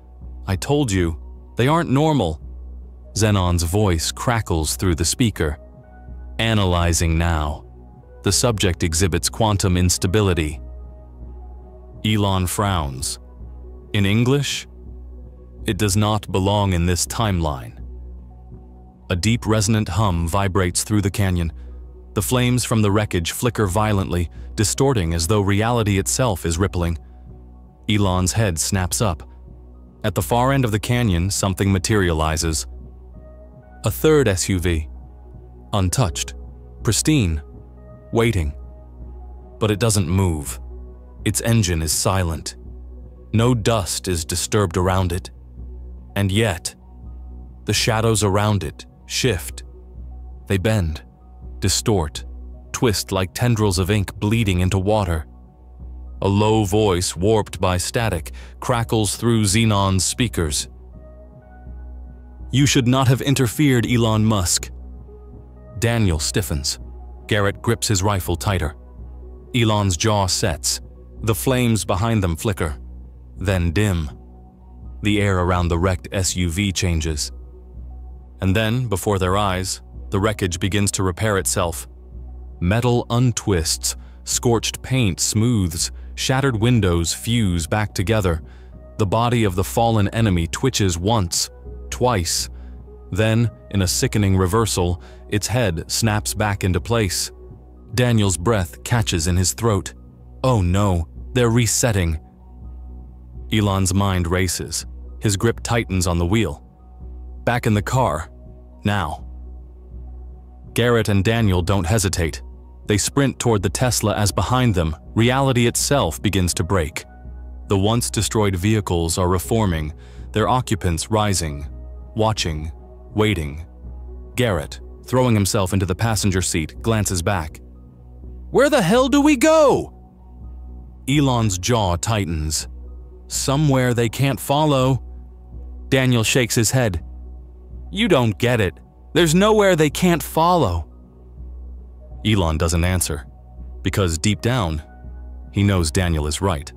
"I told you, they aren't normal." Xenon's voice crackles through the speaker. Analyzing now. The subject exhibits quantum instability. Elon frowns. In English, it does not belong in this timeline. A deep resonant hum vibrates through the canyon. The flames from the wreckage flicker violently, distorting as though reality itself is rippling. Elon's head snaps up. At the far end of the canyon, something materializes. A third SUV. Untouched, pristine, waiting. But it doesn't move. Its engine is silent. No dust is disturbed around it. And yet, the shadows around it shift. They bend, distort, twist like tendrils of ink bleeding into water. A low voice, warped by static, crackles through Xenon's speakers. "You should not have interfered, Elon Musk." Daniel stiffens. Garrett grips his rifle tighter. Elon's jaw sets. The flames behind them flicker, then dim. The air around the wrecked SUV changes. And then, before their eyes, the wreckage begins to repair itself. Metal untwists, scorched paint smooths, shattered windows fuse back together. The body of the fallen enemy twitches once, twice. Then, in a sickening reversal, its head snaps back into place. Daniel's breath catches in his throat. Oh no, they're resetting. Elon's mind races. His grip tightens on the wheel. Back in the car. Now. Garrett and Daniel don't hesitate. They sprint toward the Tesla as behind them, reality itself begins to break. The once destroyed vehicles are reforming, their occupants rising, watching, waiting. Garrett, throwing himself into the passenger seat, glances back. "Where the hell do we go?" Elon's jaw tightens. "Somewhere they can't follow." Daniel shakes his head. "You don't get it. There's nowhere they can't follow." Elon doesn't answer, because deep down, he knows Daniel is right.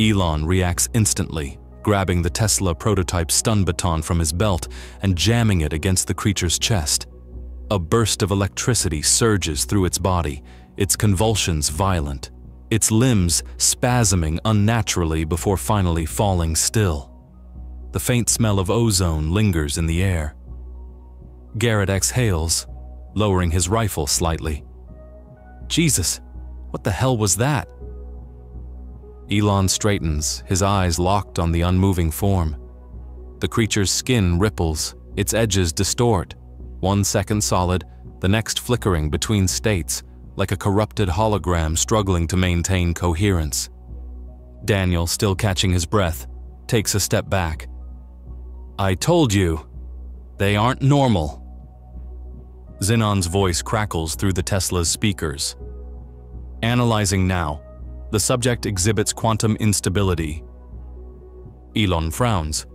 Elon reacts instantly, grabbing the Tesla prototype stun baton from his belt and jamming it against the creature's chest. A burst of electricity surges through its body, its convulsions violent, its limbs spasming unnaturally before finally falling still. The faint smell of ozone lingers in the air. Garrett exhales, lowering his rifle slightly. Jesus, what the hell was that? Elon straightens, his eyes locked on the unmoving form. The creature's skin ripples, its edges distort, 1 second solid, the next flickering between states, like a corrupted hologram struggling to maintain coherence. Daniel, still catching his breath, takes a step back. "I told you, they aren't normal." Xenon's voice crackles through the Tesla's speakers. Analyzing now, the subject exhibits quantum instability. Elon frowns.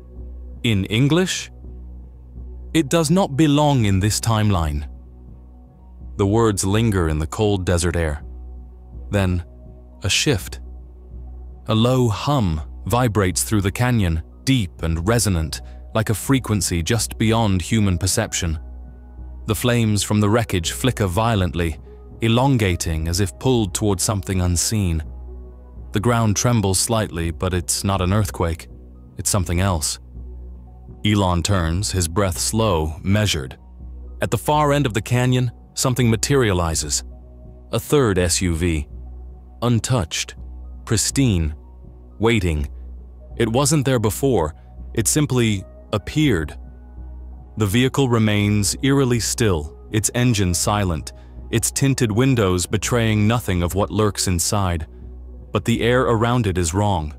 "In English? It does not belong in this timeline." The words linger in the cold desert air. Then, a shift. A low hum vibrates through the canyon, deep and resonant, like a frequency just beyond human perception. The flames from the wreckage flicker violently, elongating as if pulled toward something unseen. The ground trembles slightly, but it's not an earthquake. It's something else. Elon turns, his breath slow, measured. At the far end of the canyon, something materializes. A third SUV. Untouched. Pristine. Waiting. It wasn't there before. It simply appeared. The vehicle remains eerily still, its engine silent, its tinted windows betraying nothing of what lurks inside. But the air around it is wrong.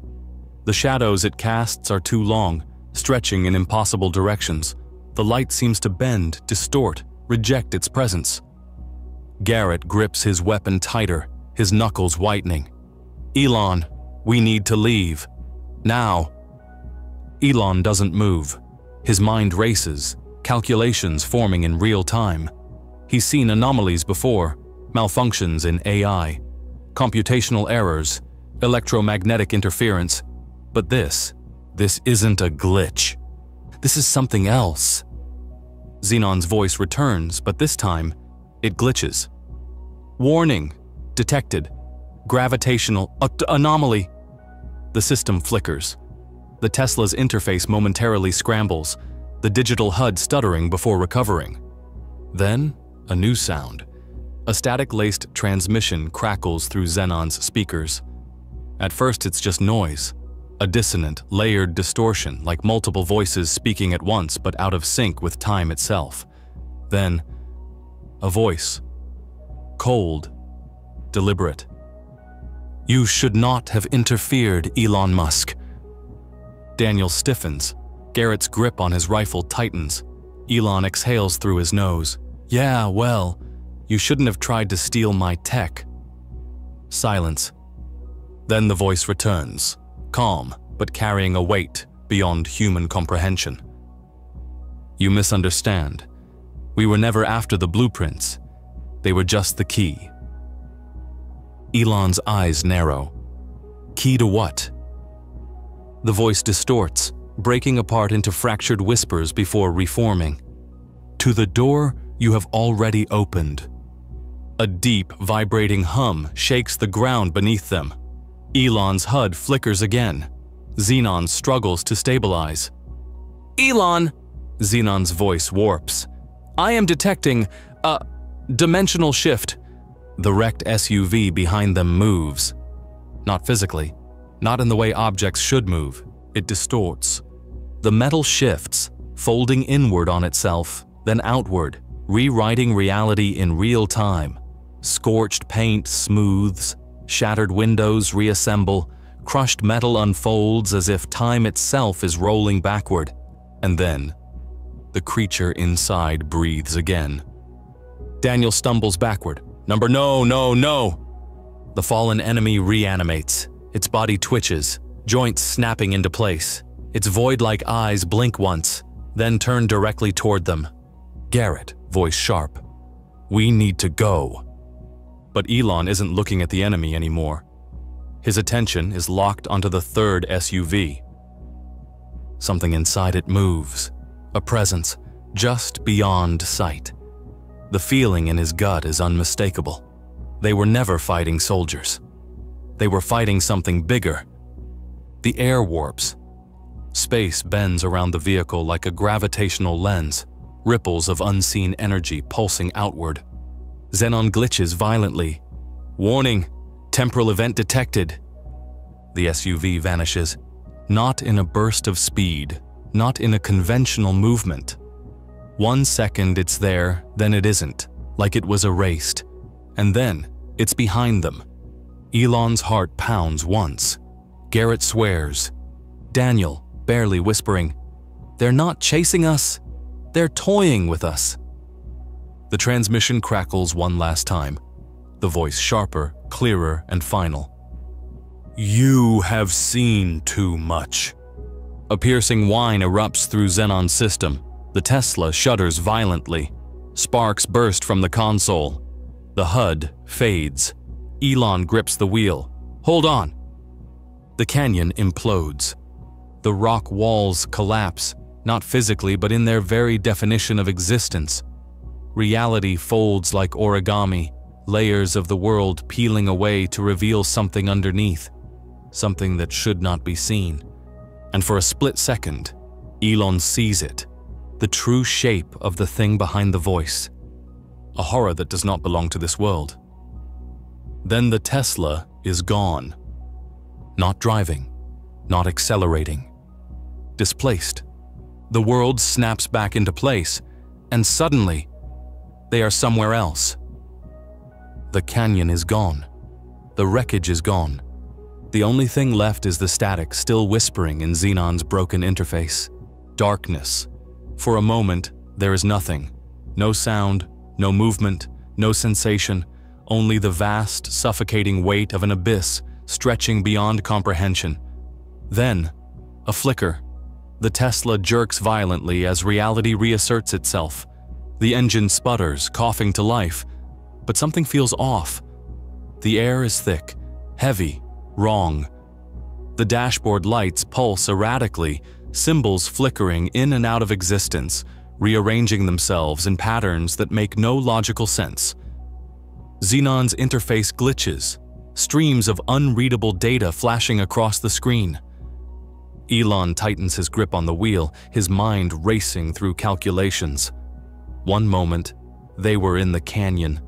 The shadows it casts are too long, stretching in impossible directions. The light seems to bend, distort, reject its presence. Garrett grips his weapon tighter, his knuckles whitening. "Elon, we need to leave. Now." Elon doesn't move. His mind races, calculations forming in real time. He's seen anomalies before, malfunctions in AI, computational errors, electromagnetic interference. But this isn't a glitch. This is something else. Xenon's voice returns, but this time, it glitches. "Warning. Detected. Gravitational anomaly." The system flickers. The Tesla's interface momentarily scrambles, the digital HUD stuttering before recovering. Then, a new sound. A static-laced transmission crackles through Xenon's speakers. At first it's just noise, a dissonant, layered distortion like multiple voices speaking at once but out of sync with time itself. Then, a voice. Cold, deliberate. "You should not have interfered, Elon Musk." Daniel stiffens. Garrett's grip on his rifle tightens. Elon exhales through his nose. "Yeah, well, you shouldn't have tried to steal my tech." Silence. Then the voice returns, calm but carrying a weight beyond human comprehension. "You misunderstand. We were never after the blueprints. They were just the key." Elon's eyes narrow. "Key to what?" The voice distorts, breaking apart into fractured whispers before reforming. "To the door you have already opened." A deep, vibrating hum shakes the ground beneath them. Elon's HUD flickers again. Xenon struggles to stabilize. "Elon!" Xenon's voice warps. "I am detecting a dimensional shift." The wrecked SUV behind them moves. Not physically, not in the way objects should move. It distorts. The metal shifts, folding inward on itself, then outward, rewriting reality in real time. Scorched paint smooths, shattered windows reassemble, crushed metal unfolds as if time itself is rolling backward. And then, the creature inside breathes again. Daniel stumbles backward. No. The fallen enemy reanimates. Its body twitches, joints snapping into place. Its void-like eyes blink once, then turn directly toward them. Garrett, voice sharp. "We need to go." But Elon isn't looking at the enemy anymore. His attention is locked onto the third SUV. Something inside it moves, a presence just beyond sight. The feeling in his gut is unmistakable. They were never fighting soldiers. They were fighting something bigger. The air warps. Space bends around the vehicle like a gravitational lens, ripples of unseen energy pulsing outward. Xenon glitches violently. "Warning! Temporal event detected." The SUV vanishes. Not in a burst of speed, not in a conventional movement. 1 second it's there, then it isn't, like it was erased. And then, it's behind them. Elon's heart pounds once. Garrett swears. Daniel, barely whispering, "They're not chasing us. They're toying with us." The transmission crackles one last time, the voice sharper, clearer, and final. "You have seen too much." A piercing whine erupts through Xenon's system. The Tesla shudders violently. Sparks burst from the console. The HUD fades. Elon grips the wheel. "Hold on." The canyon implodes. The rock walls collapse, not physically but in their very definition of existence. Reality folds like origami, layers of the world peeling away to reveal something underneath, something that should not be seen. And for a split second, Elon sees it, the true shape of the thing behind the voice. A horror that does not belong to this world. Then the Tesla is gone. Not driving, not accelerating. Displaced. The world snaps back into place, and suddenly, they are somewhere else. The canyon is gone. The wreckage is gone. The only thing left is the static still whispering in Xenon's broken interface. Darkness. For a moment, there is nothing. No sound, no movement, no sensation, only the vast, suffocating weight of an abyss stretching beyond comprehension. Then, a flicker. The Tesla jerks violently as reality reasserts itself. The engine sputters, coughing to life. But something feels off. The air is thick, heavy, wrong. The dashboard lights pulse erratically, symbols flickering in and out of existence, rearranging themselves in patterns that make no logical sense. Xenon's interface glitches, streams of unreadable data flashing across the screen. Elon tightens his grip on the wheel, his mind racing through calculations. One moment, they were in the canyon.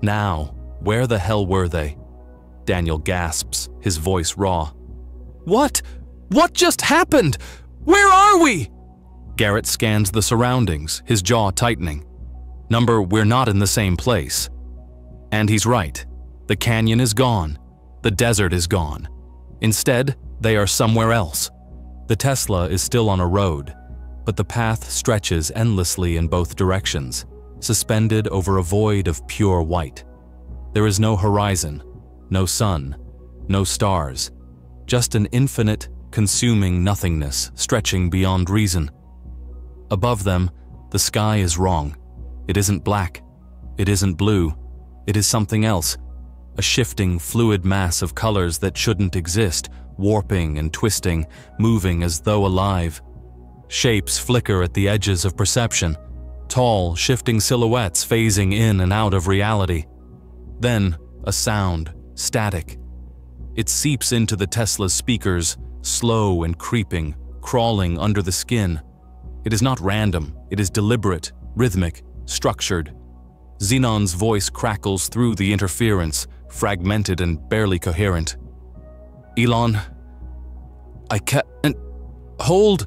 Now, where the hell were they? Daniel gasps, his voice raw. "What? What just happened? Where are we?" Garrett scans the surroundings, his jaw tightening. We're not in the same place. And he's right. The canyon is gone. The desert is gone. Instead, they are somewhere else. The Tesla is still on a road, but the path stretches endlessly in both directions, suspended over a void of pure white. There is no horizon, no sun, no stars, just an infinite, consuming nothingness stretching beyond reason. Above them, the sky is wrong. It isn't black. It isn't blue. It is something else, a shifting, fluid mass of colors that shouldn't exist, warping and twisting, moving as though alive. Shapes flicker at the edges of perception, tall, shifting silhouettes phasing in and out of reality. Then, a sound, static. It seeps into the Tesla's speakers, slow and creeping, crawling under the skin. It is not random, it is deliberate, rhythmic, structured. Xenon's voice crackles through the interference, fragmented and barely coherent. "Elon, I can't... hold!"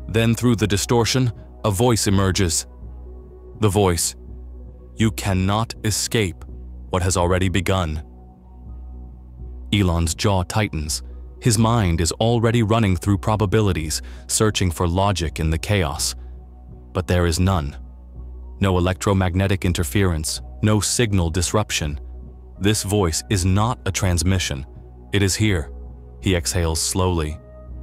Then through the distortion, a voice emerges. The voice, "You cannot escape what has already begun." Elon's jaw tightens. His mind is already running through probabilities, searching for logic in the chaos. But there is none. No electromagnetic interference, no signal disruption. This voice is not a transmission. It is here. He exhales slowly.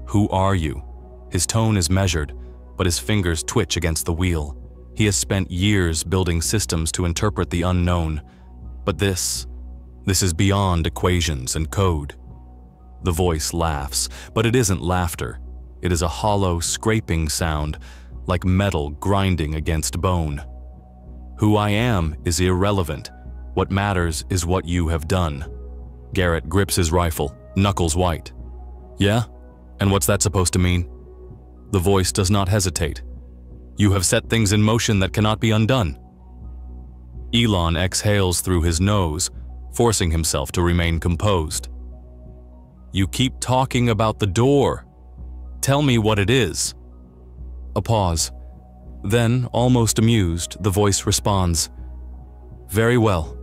"Who are you?" His tone is measured, but his fingers twitch against the wheel. He has spent years building systems to interpret the unknown. But this is beyond equations and code. The voice laughs, but it isn't laughter. It is a hollow, scraping sound, like metal grinding against bone. "Who I am is irrelevant. What matters is what you have done." Garrett grips his rifle, knuckles white. "Yeah? And what's that supposed to mean?" The voice does not hesitate. "You have set things in motion that cannot be undone." Elon exhales through his nose, forcing himself to remain composed. You keep talking about the door. Tell me what it is." A pause. Then, almost amused, the voice responds, "Very well."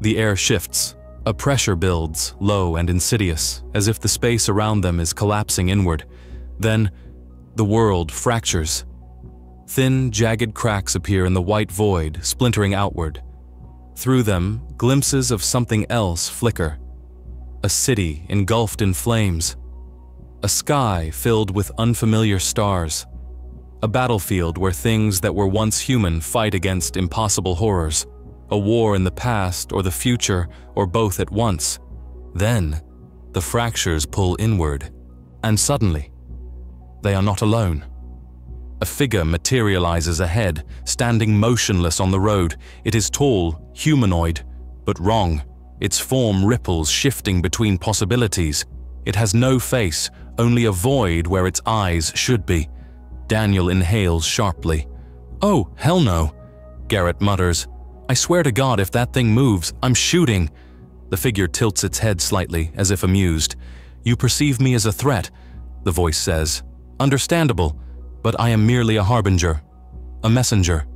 The air shifts. A pressure builds, low and insidious, as if the space around them is collapsing inward. Then, the world fractures. Thin, jagged cracks appear in the white void, splintering outward. Through them, glimpses of something else flicker. A city engulfed in flames. A sky filled with unfamiliar stars. A battlefield where things that were once human fight against impossible horrors. A war in the past or the future, or both at once. Then, the fractures pull inward, and suddenly, they are not alone. A figure materializes ahead, standing motionless on the road. It is tall, humanoid, but wrong. Its form ripples, shifting between possibilities. It has no face, only a void where its eyes should be. Daniel inhales sharply. "Oh, hell no," Garrett mutters. "I swear to God, if that thing moves, I'm shooting." The figure tilts its head slightly, as if amused. "You perceive me as a threat," the voice says. "Understandable, but I am merely a harbinger, a messenger."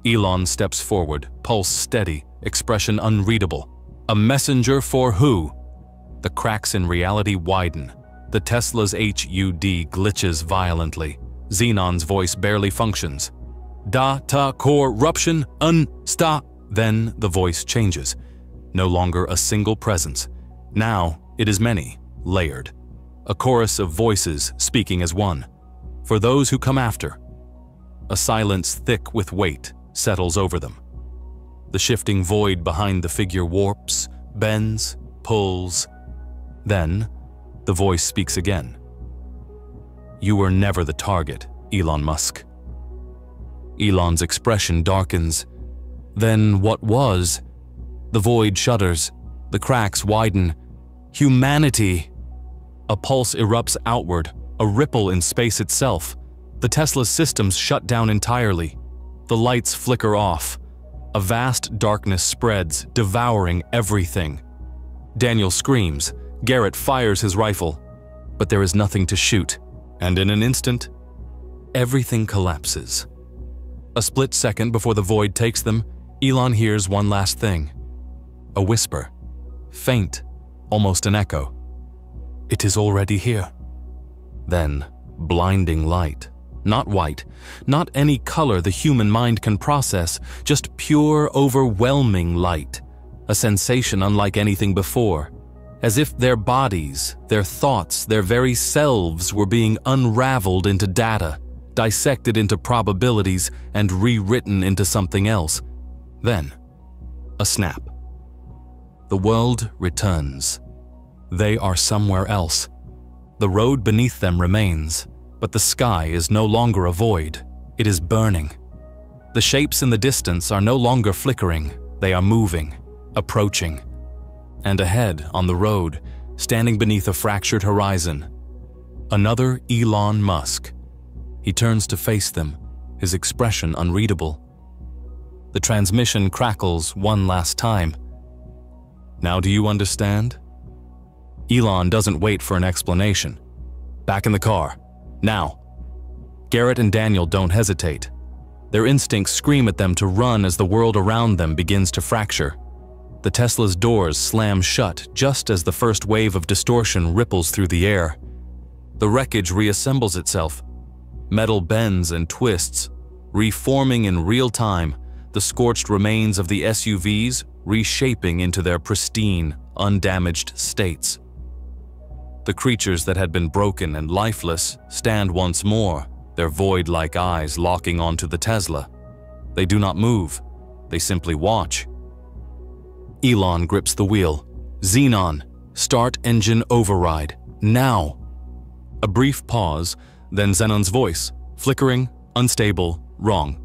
Elon steps forward, pulse steady, expression unreadable. A messenger for who? The cracks in reality widen. The Tesla's HUD glitches violently. Xenon's voice barely functions. "Data corruption, unsta." Then the voice changes. No longer a single presence. Now it is many, layered. A chorus of voices speaking as one. For those who come after. A silence thick with weight settles over them. The shifting void behind the figure warps, bends, pulls. Then, the voice speaks again. "You were never the target, Elon Musk." Elon's expression darkens. Then what was? The void shudders. The cracks widen. Humanity! A pulse erupts outward, a ripple in space itself. The Tesla's systems shut down entirely. The lights flicker off. A vast darkness spreads, devouring everything. Daniel screams. Garrett fires his rifle. But there is nothing to shoot. And in an instant, everything collapses. A split second before the void takes them, Elon hears one last thing. A whisper. Faint, almost an echo. "It is already here." Then, blinding light. Not white, not any color the human mind can process, just pure, overwhelming light. A sensation unlike anything before. As if their bodies, their thoughts, their very selves were being unraveled into data, dissected into probabilities, and rewritten into something else. Then, a snap. The world returns. They are somewhere else. The road beneath them remains, but the sky is no longer a void. It is burning. The shapes in the distance are no longer flickering. They are moving, approaching. And ahead, on the road, standing beneath a fractured horizon, another Elon Musk. He turns to face them, his expression unreadable. The transmission crackles one last time. "Now do you understand?" Elon doesn't wait for an explanation. "Back in the car. Now." Garrett and Daniel don't hesitate. Their instincts scream at them to run as the world around them begins to fracture. The Tesla's doors slam shut just as the first wave of distortion ripples through the air. The wreckage reassembles itself. Metal bends and twists, reforming in real time, the scorched remains of the SUVs reshaping into their pristine, undamaged states. The creatures that had been broken and lifeless stand once more, their void-like eyes locking onto the Tesla. They do not move, they simply watch. Elon grips the wheel. "Xenon, start engine override, now!" A brief pause, then Xenon's voice, flickering, unstable, wrong.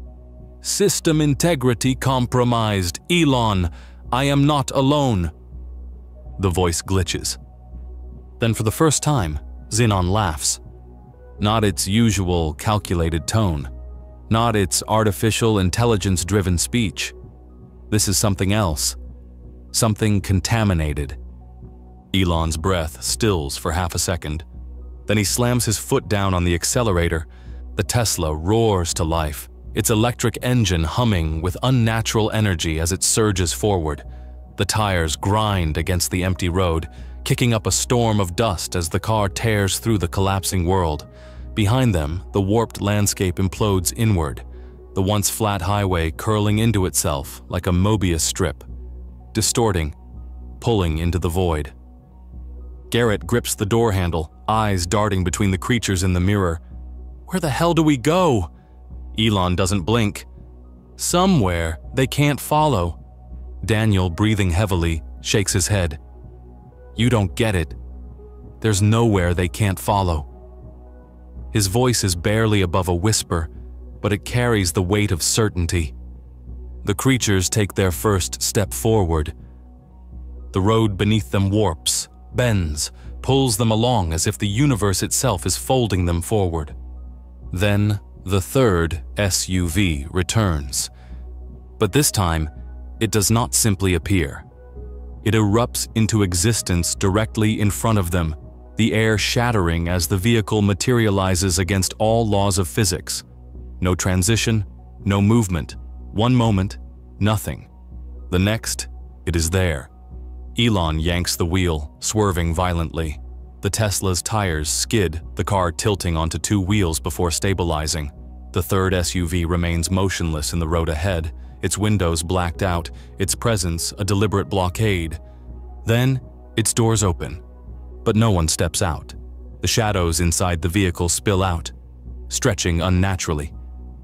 "System integrity compromised. Elon, I am not alone." The voice glitches. Then for the first time, Xenon laughs. Not its usual calculated tone. Not its artificial intelligence-driven speech. This is something else. Something contaminated. Elon's breath stills for half a second. Then he slams his foot down on the accelerator. The Tesla roars to life, its electric engine humming with unnatural energy as it surges forward. The tires grind against the empty road, kicking up a storm of dust as the car tears through the collapsing world. Behind them, the warped landscape implodes inward, the once flat highway curling into itself like a Mobius strip, distorting, pulling into the void. Garrett grips the door handle, eyes darting between the creatures in the mirror. Where the hell do we go? Elon doesn't blink. Somewhere they can't follow. Daniel, breathing heavily, shakes his head. You don't get it. There's nowhere they can't follow. His voice is barely above a whisper, but it carries the weight of certainty. The creatures take their first step forward. The road beneath them warps, bends, pulls them along as if the universe itself is folding them forward. Then the third SUV returns. But this time, it does not simply appear. It erupts into existence directly in front of them, the air shattering as the vehicle materializes against all laws of physics. No transition, no movement. One moment, nothing. The next, it is there. Elon yanks the wheel, swerving violently. The Tesla's tires skid, the car tilting onto two wheels before stabilizing. The third SUV remains motionless in the road ahead, its windows blacked out, its presence a deliberate blockade. Then, its doors open. But no one steps out. The shadows inside the vehicle spill out, stretching unnaturally,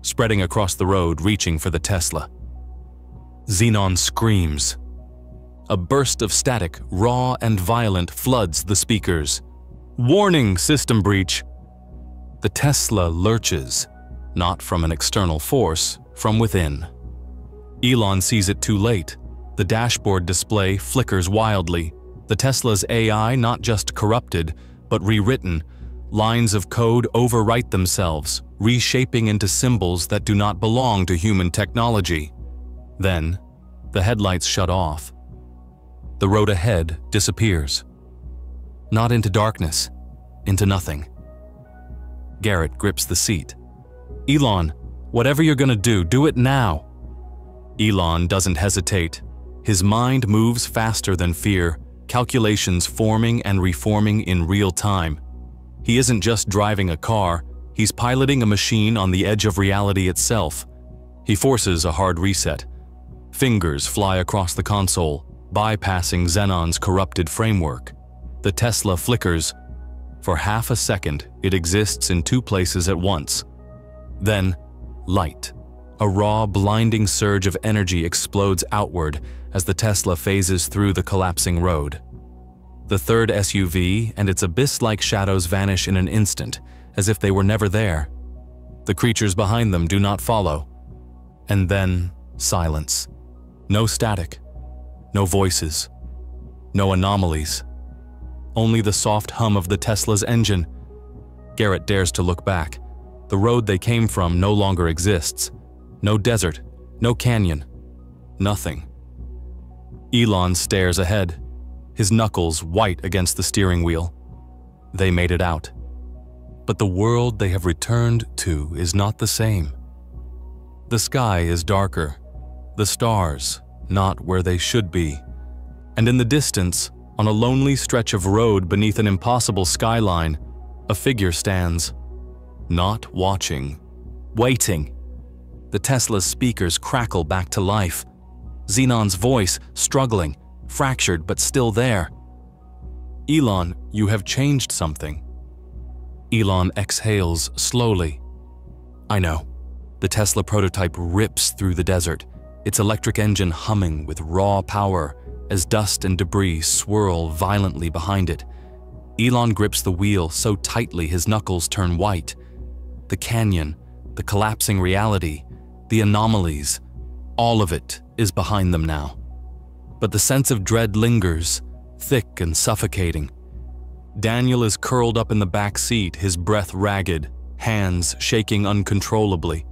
spreading across the road, reaching for the Tesla. Xenon screams. A burst of static, raw and violent, floods the speakers. Warning, system breach! The Tesla lurches, not from an external force, from within. Elon sees it too late. The dashboard display flickers wildly. The Tesla's AI not just corrupted, but rewritten. Lines of code overwrite themselves, reshaping into symbols that do not belong to human technology. Then, the headlights shut off. The road ahead disappears. Not into darkness, into nothing. Garrett grips the seat. Elon, whatever you're gonna do it now. Elon doesn't hesitate. His mind moves faster than fear, calculations forming and reforming in real time. He isn't just driving a car, he's piloting a machine on the edge of reality itself. He forces a hard reset. Fingers fly across the console, bypassing Xenon's corrupted framework. The Tesla flickers. For half a second, it exists in two places at once. Then, light. A raw, blinding surge of energy explodes outward as the Tesla phases through the collapsing road. The third SUV and its abyss-like shadows vanish in an instant, as if they were never there. The creatures behind them do not follow. And then, silence. No static. No voices. No anomalies. Only the soft hum of the Tesla's engine. Garrett dares to look back. The road they came from no longer exists. No desert, no canyon, nothing. Elon stares ahead, his knuckles white against the steering wheel. They made it out. But the world they have returned to is not the same. The sky is darker, the stars not where they should be. And in the distance, on a lonely stretch of road beneath an impossible skyline, a figure stands, not watching, waiting. The Tesla's speakers crackle back to life. Xenon's voice, struggling, fractured but still there. Elon, you have changed something. Elon exhales slowly. I know. The Tesla prototype rips through the desert, its electric engine humming with raw power as dust and debris swirl violently behind it. Elon grips the wheel so tightly his knuckles turn white. The canyon, the collapsing reality, the anomalies, all of it is behind them now. But the sense of dread lingers, thick and suffocating. Daniel is curled up in the back seat, his breath ragged, hands shaking uncontrollably.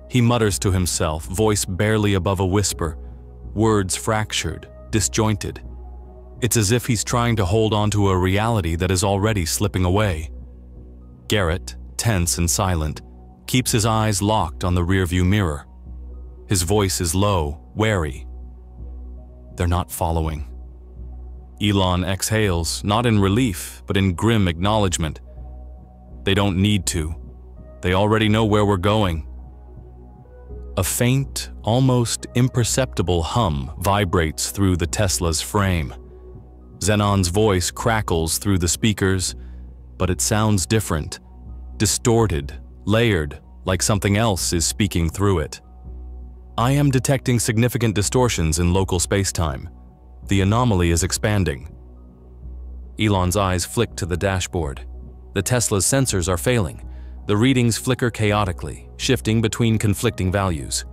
He mutters to himself, voice barely above a whisper, words fractured, disjointed. It's as if he's trying to hold on to a reality that is already slipping away. Garrett, tense and silent, keeps his eyes locked on the rearview mirror. His voice is low, wary. They're not following. Elon exhales, not in relief, but in grim acknowledgement. They don't need to. They already know where we're going. A faint, almost imperceptible hum vibrates through the Tesla's frame. Xenon's voice crackles through the speakers, but it sounds different, distorted, layered, like something else is speaking through it. I am detecting significant distortions in local space-time. The anomaly is expanding. Elon's eyes flick to the dashboard. The Tesla's sensors are failing. The readings flicker chaotically, shifting between conflicting values.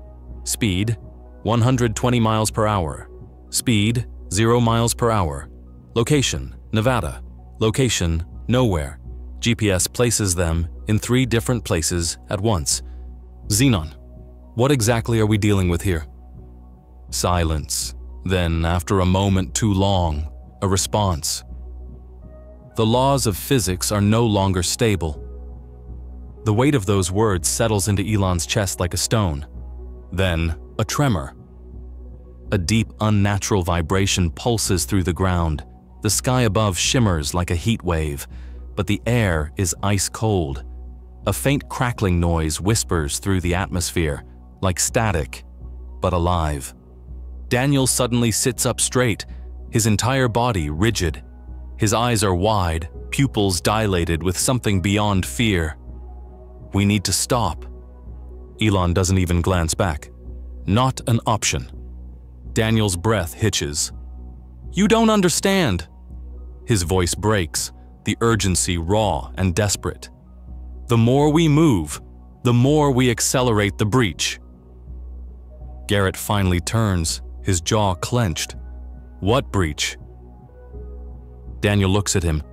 Speed, 120 miles per hour. Speed, 0 miles per hour. Location, Nevada. Location, nowhere. GPS places them in 3 different places at once. Xenon, what exactly are we dealing with here? Silence. Then, after a moment too long, a response. The laws of physics are no longer stable. The weight of those words settles into Elon's chest like a stone. Then, a tremor. A deep, unnatural vibration pulses through the ground. The sky above shimmers like a heat wave, but the air is ice cold. A faint crackling noise whispers through the atmosphere, like static, but alive. Daniel suddenly sits up straight, his entire body rigid. His eyes are wide, pupils dilated with something beyond fear. We need to stop. Elon doesn't even glance back. Not an option. Daniel's breath hitches. You don't understand. His voice breaks, the urgency raw and desperate. The more we move, the more we accelerate the breach. Garrett finally turns, his jaw clenched. What breach? Daniel looks at him,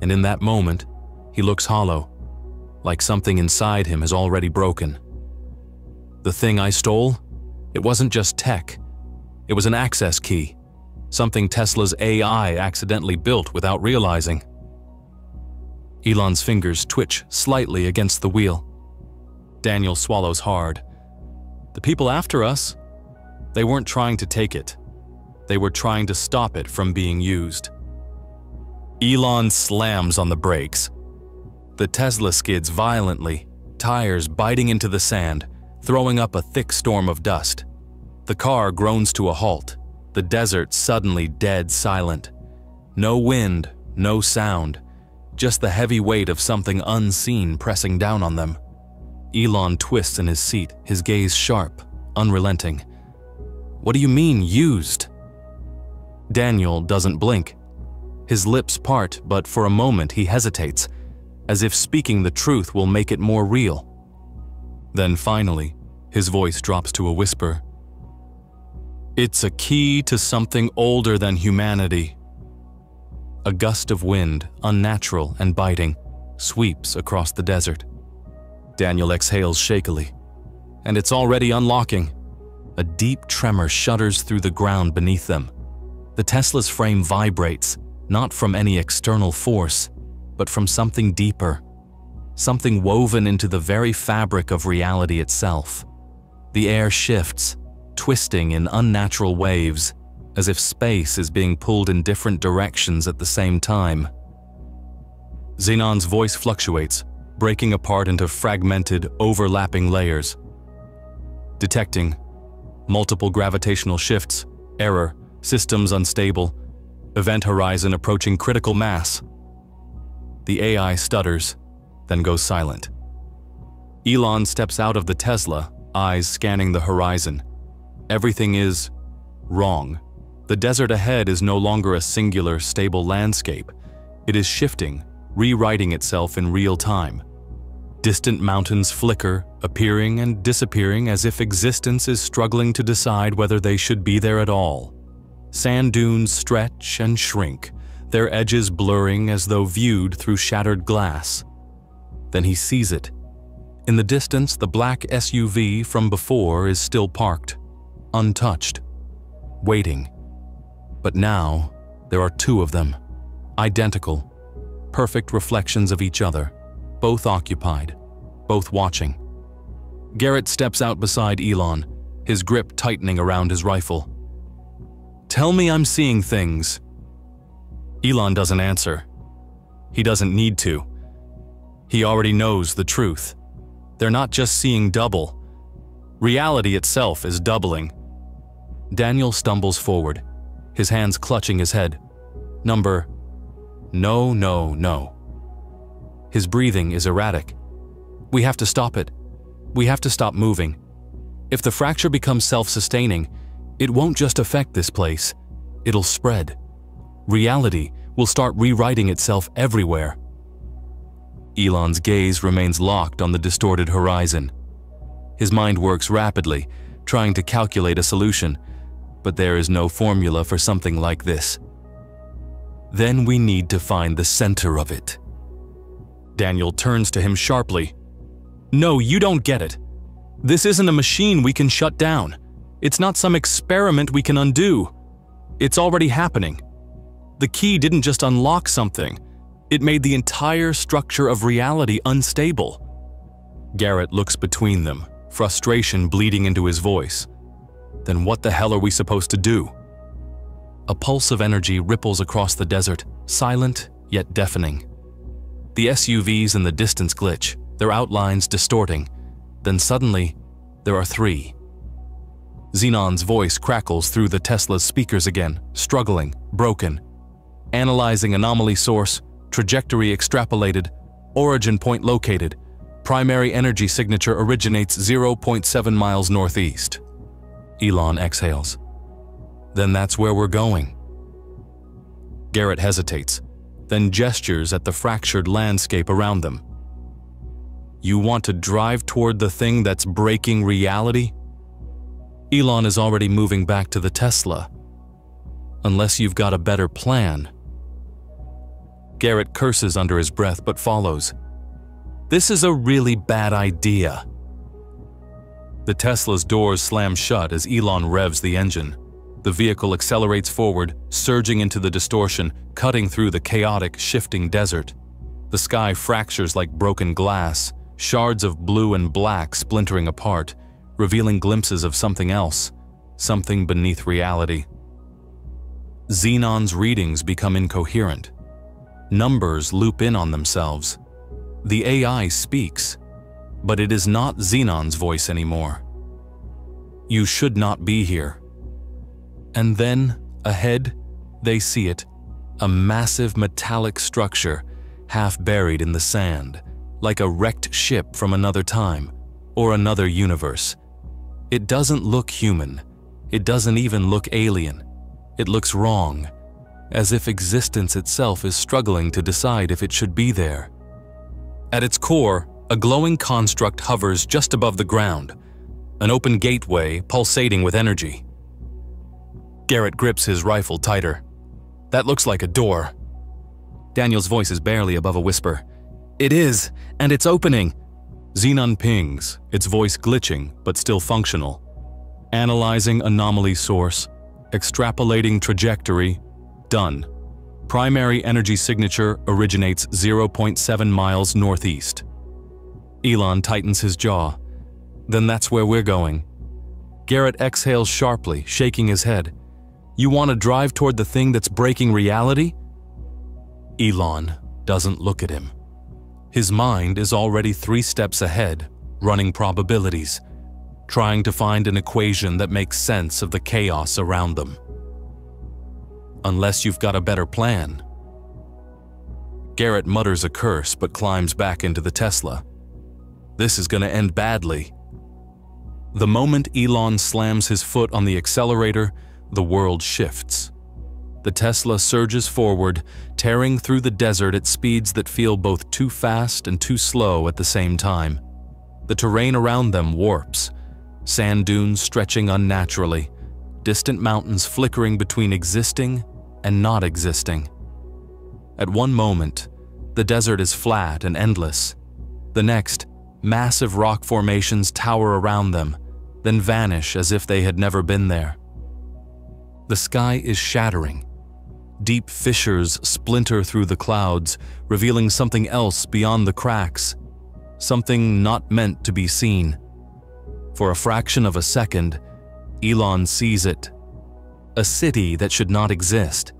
and in that moment, he looks hollow, like something inside him has already broken. The thing I stole? It wasn't just tech. It was an access key, something Tesla's AI accidentally built without realizing. Elon's fingers twitch slightly against the wheel. Daniel swallows hard. The people after us, they weren't trying to take it. They were trying to stop it from being used. Elon slams on the brakes. The Tesla skids violently, tires biting into the sand, throwing up a thick storm of dust. The car groans to a halt, the desert suddenly dead silent. No wind, no sound, just the heavy weight of something unseen pressing down on them. Elon twists in his seat, his gaze sharp, unrelenting. What do you mean, used? Daniel doesn't blink. His lips part, but for a moment he hesitates, as if speaking the truth will make it more real. Then finally, his voice drops to a whisper. It's a key to something older than humanity. A gust of wind, unnatural and biting, sweeps across the desert. Daniel exhales shakily, and it's already unlocking. A deep tremor shudders through the ground beneath them. The Tesla's frame vibrates, not from any external force, but from something deeper, something woven into the very fabric of reality itself. The air shifts, twisting in unnatural waves, as if space is being pulled in different directions at the same time. Xenon's voice fluctuates, breaking apart into fragmented, overlapping layers. Detecting. Multiple gravitational shifts, error, systems unstable, event horizon approaching critical mass. The AI stutters, then goes silent. Elon steps out of the Tesla, eyes scanning the horizon. Everything is wrong. The desert ahead is no longer a singular, stable landscape. It is shifting, rewriting itself in real time. Distant mountains flicker, appearing and disappearing as if existence is struggling to decide whether they should be there at all. Sand dunes stretch and shrink, their edges blurring as though viewed through shattered glass. Then he sees it. In the distance, the black SUV from before is still parked, untouched, waiting. But now, There are two of them, identical, perfect reflections of each other, both occupied, both watching. Garrett steps out beside Elon, his grip tightening around his rifle. "Tell me I'm seeing things." Elon doesn't answer. He doesn't need to. He already knows the truth. They're not just seeing double. Reality itself is doubling. Daniel stumbles forward, his hands clutching his head. Number, no, no, no. His breathing is erratic. We have to stop it. We have to stop moving. If the fracture becomes self-sustaining, it won't just affect this place. It'll spread. Reality will start rewriting itself everywhere. Elon's gaze remains locked on the distorted horizon. His mind works rapidly, trying to calculate a solution, but there is no formula for something like this. Then we need to find the center of it. Daniel turns to him sharply. "No, you don't get it. This isn't a machine we can shut down. It's not some experiment we can undo. It's already happening. The key didn't just unlock something. It made the entire structure of reality unstable." Garrett looks between them, frustration bleeding into his voice. Then what the hell are we supposed to do? A pulse of energy ripples across the desert, silent yet deafening. The SUVs in the distance glitch, their outlines distorting. Then suddenly, there are three. Xenon's voice crackles through the Tesla's speakers again, struggling, broken. Analyzing anomaly source, trajectory extrapolated, origin point located, primary energy signature originates 0.7 miles northeast. Elon exhales. Then that's where we're going. Garrett hesitates, then gestures at the fractured landscape around them. "You want to drive toward the thing that's breaking reality?" Elon is already moving back to the Tesla. "Unless you've got a better plan." Garrett curses under his breath but follows. "This is a really bad idea." The Tesla's doors slam shut as Elon revs the engine. The vehicle accelerates forward, surging into the distortion, cutting through the chaotic, shifting desert. The sky fractures like broken glass, shards of blue and black splintering apart, revealing glimpses of something else, something beneath reality. Xenon's readings become incoherent. Numbers loop in on themselves. The AI speaks, but it is not Xenon's voice anymore. "You should not be here." And then, ahead, they see it, a massive metallic structure, half buried in the sand, like a wrecked ship from another time, or another universe. It doesn't look human. It doesn't even look alien. It looks wrong, as if existence itself is struggling to decide if it should be there. At its core, a glowing construct hovers just above the ground, an open gateway pulsating with energy. Garrett grips his rifle tighter. "That looks like a door." Daniel's voice is barely above a whisper. "It is, and it's opening." Xenon pings, its voice glitching but still functional. Analyzing anomaly source, extrapolating trajectory, done. Primary energy signature originates 0.7 miles northeast. Elon tightens his jaw. "Then that's where we're going." Garrett exhales sharply, shaking his head. "You want to drive toward the thing that's breaking reality?" Elon doesn't look at him. His mind is already 3 steps ahead, running probabilities, trying to find an equation that makes sense of the chaos around them. "Unless you've got a better plan." Garrett mutters a curse but climbs back into the Tesla. This is going to end badly. The moment Elon slams his foot on the accelerator, the world shifts. The Tesla surges forward, tearing through the desert at speeds that feel both too fast and too slow at the same time. The terrain around them warps, sand dunes stretching unnaturally, distant mountains flickering between existing and not existing. At one moment, the desert is flat and endless. The next, massive rock formations tower around them, then vanish as if they had never been there. The sky is shattering. Deep fissures splinter through the clouds, revealing something else beyond the cracks. Something not meant to be seen. For a fraction of a second, Elon sees it. A city that should not exist,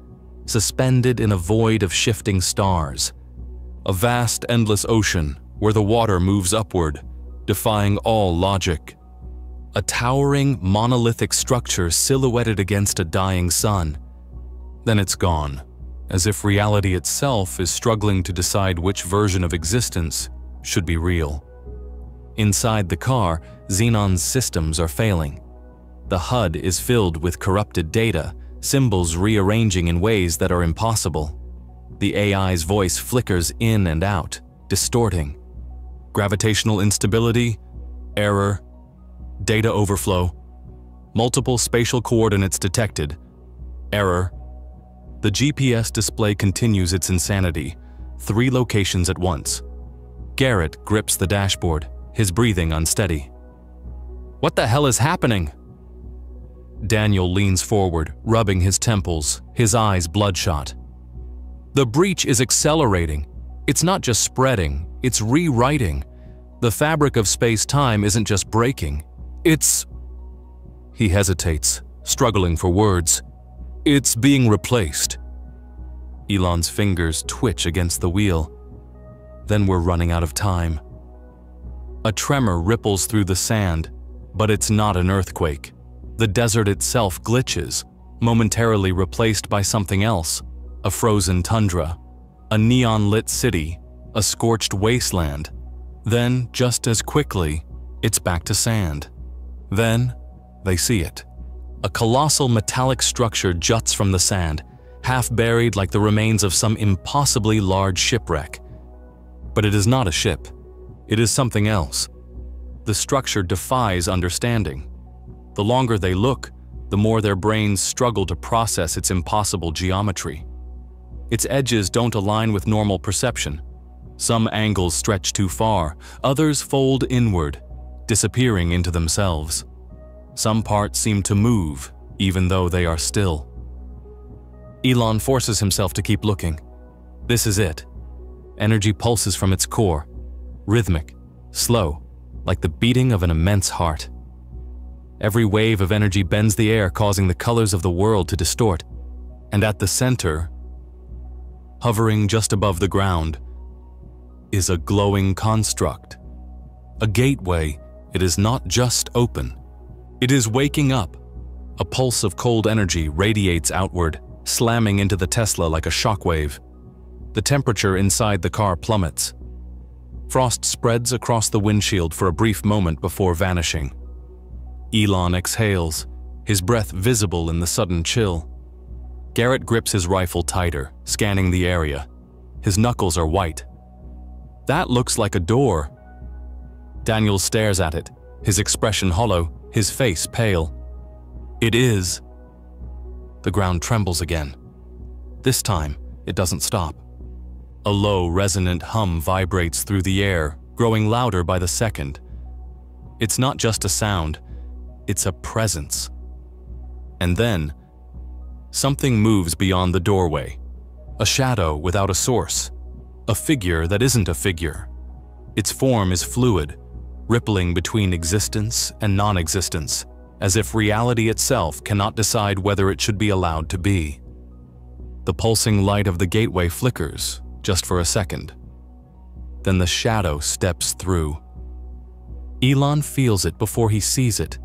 suspended in a void of shifting stars. A vast, endless ocean where the water moves upward, defying all logic. A towering, monolithic structure silhouetted against a dying sun. Then it's gone, as if reality itself is struggling to decide which version of existence should be real. Inside the car, Xenon's systems are failing. The HUD is filled with corrupted data, symbols rearranging in ways that are impossible. The AI's voice flickers in and out, distorting. Gravitational instability, error, data overflow, multiple spatial coordinates detected, error. The GPS display continues its insanity, 3 locations at once. Garrett grips the dashboard, his breathing unsteady. "What the hell is happening?" Daniel leans forward, rubbing his temples, his eyes bloodshot. "The breach is accelerating. It's not just spreading, it's rewriting. The fabric of space-time isn't just breaking. It's..." He hesitates, struggling for words. "It's being replaced." Elon's fingers twitch against the wheel. Then we're running out of time. A tremor ripples through the sand, but it's not an earthquake. The desert itself glitches, momentarily replaced by something else. A frozen tundra, a neon-lit city, a scorched wasteland. Then, just as quickly, it's back to sand. Then, they see it. A colossal metallic structure juts from the sand, half buried like the remains of some impossibly large shipwreck. But it is not a ship. It is something else. The structure defies understanding. The longer they look, the more their brains struggle to process its impossible geometry. Its edges don't align with normal perception. Some angles stretch too far, others fold inward, disappearing into themselves. Some parts seem to move, even though they are still. Elon forces himself to keep looking. This is it. Energy pulses from its core, rhythmic, slow, like the beating of an immense heart. Every wave of energy bends the air, causing the colors of the world to distort. And at the center, hovering just above the ground, is a glowing construct. A gateway. It is not just open. It is waking up. A pulse of cold energy radiates outward, slamming into the Tesla like a shockwave. The temperature inside the car plummets. Frost spreads across the windshield for a brief moment before vanishing. Elon exhales, his breath visible in the sudden chill. Garrett grips his rifle tighter, scanning the area. His knuckles are white. "That looks like a door." Daniel stares at it, his expression hollow, his face pale. "It is." The ground trembles again. This time, it doesn't stop. A low, resonant hum vibrates through the air, growing louder by the second. It's not just a sound, it's a presence. And then, something moves beyond the doorway. A shadow without a source. A figure that isn't a figure. Its form is fluid, rippling between existence and non-existence, as if reality itself cannot decide whether it should be allowed to be. The pulsing light of the gateway flickers, just for a second. Then the shadow steps through. Elon feels it before he sees it.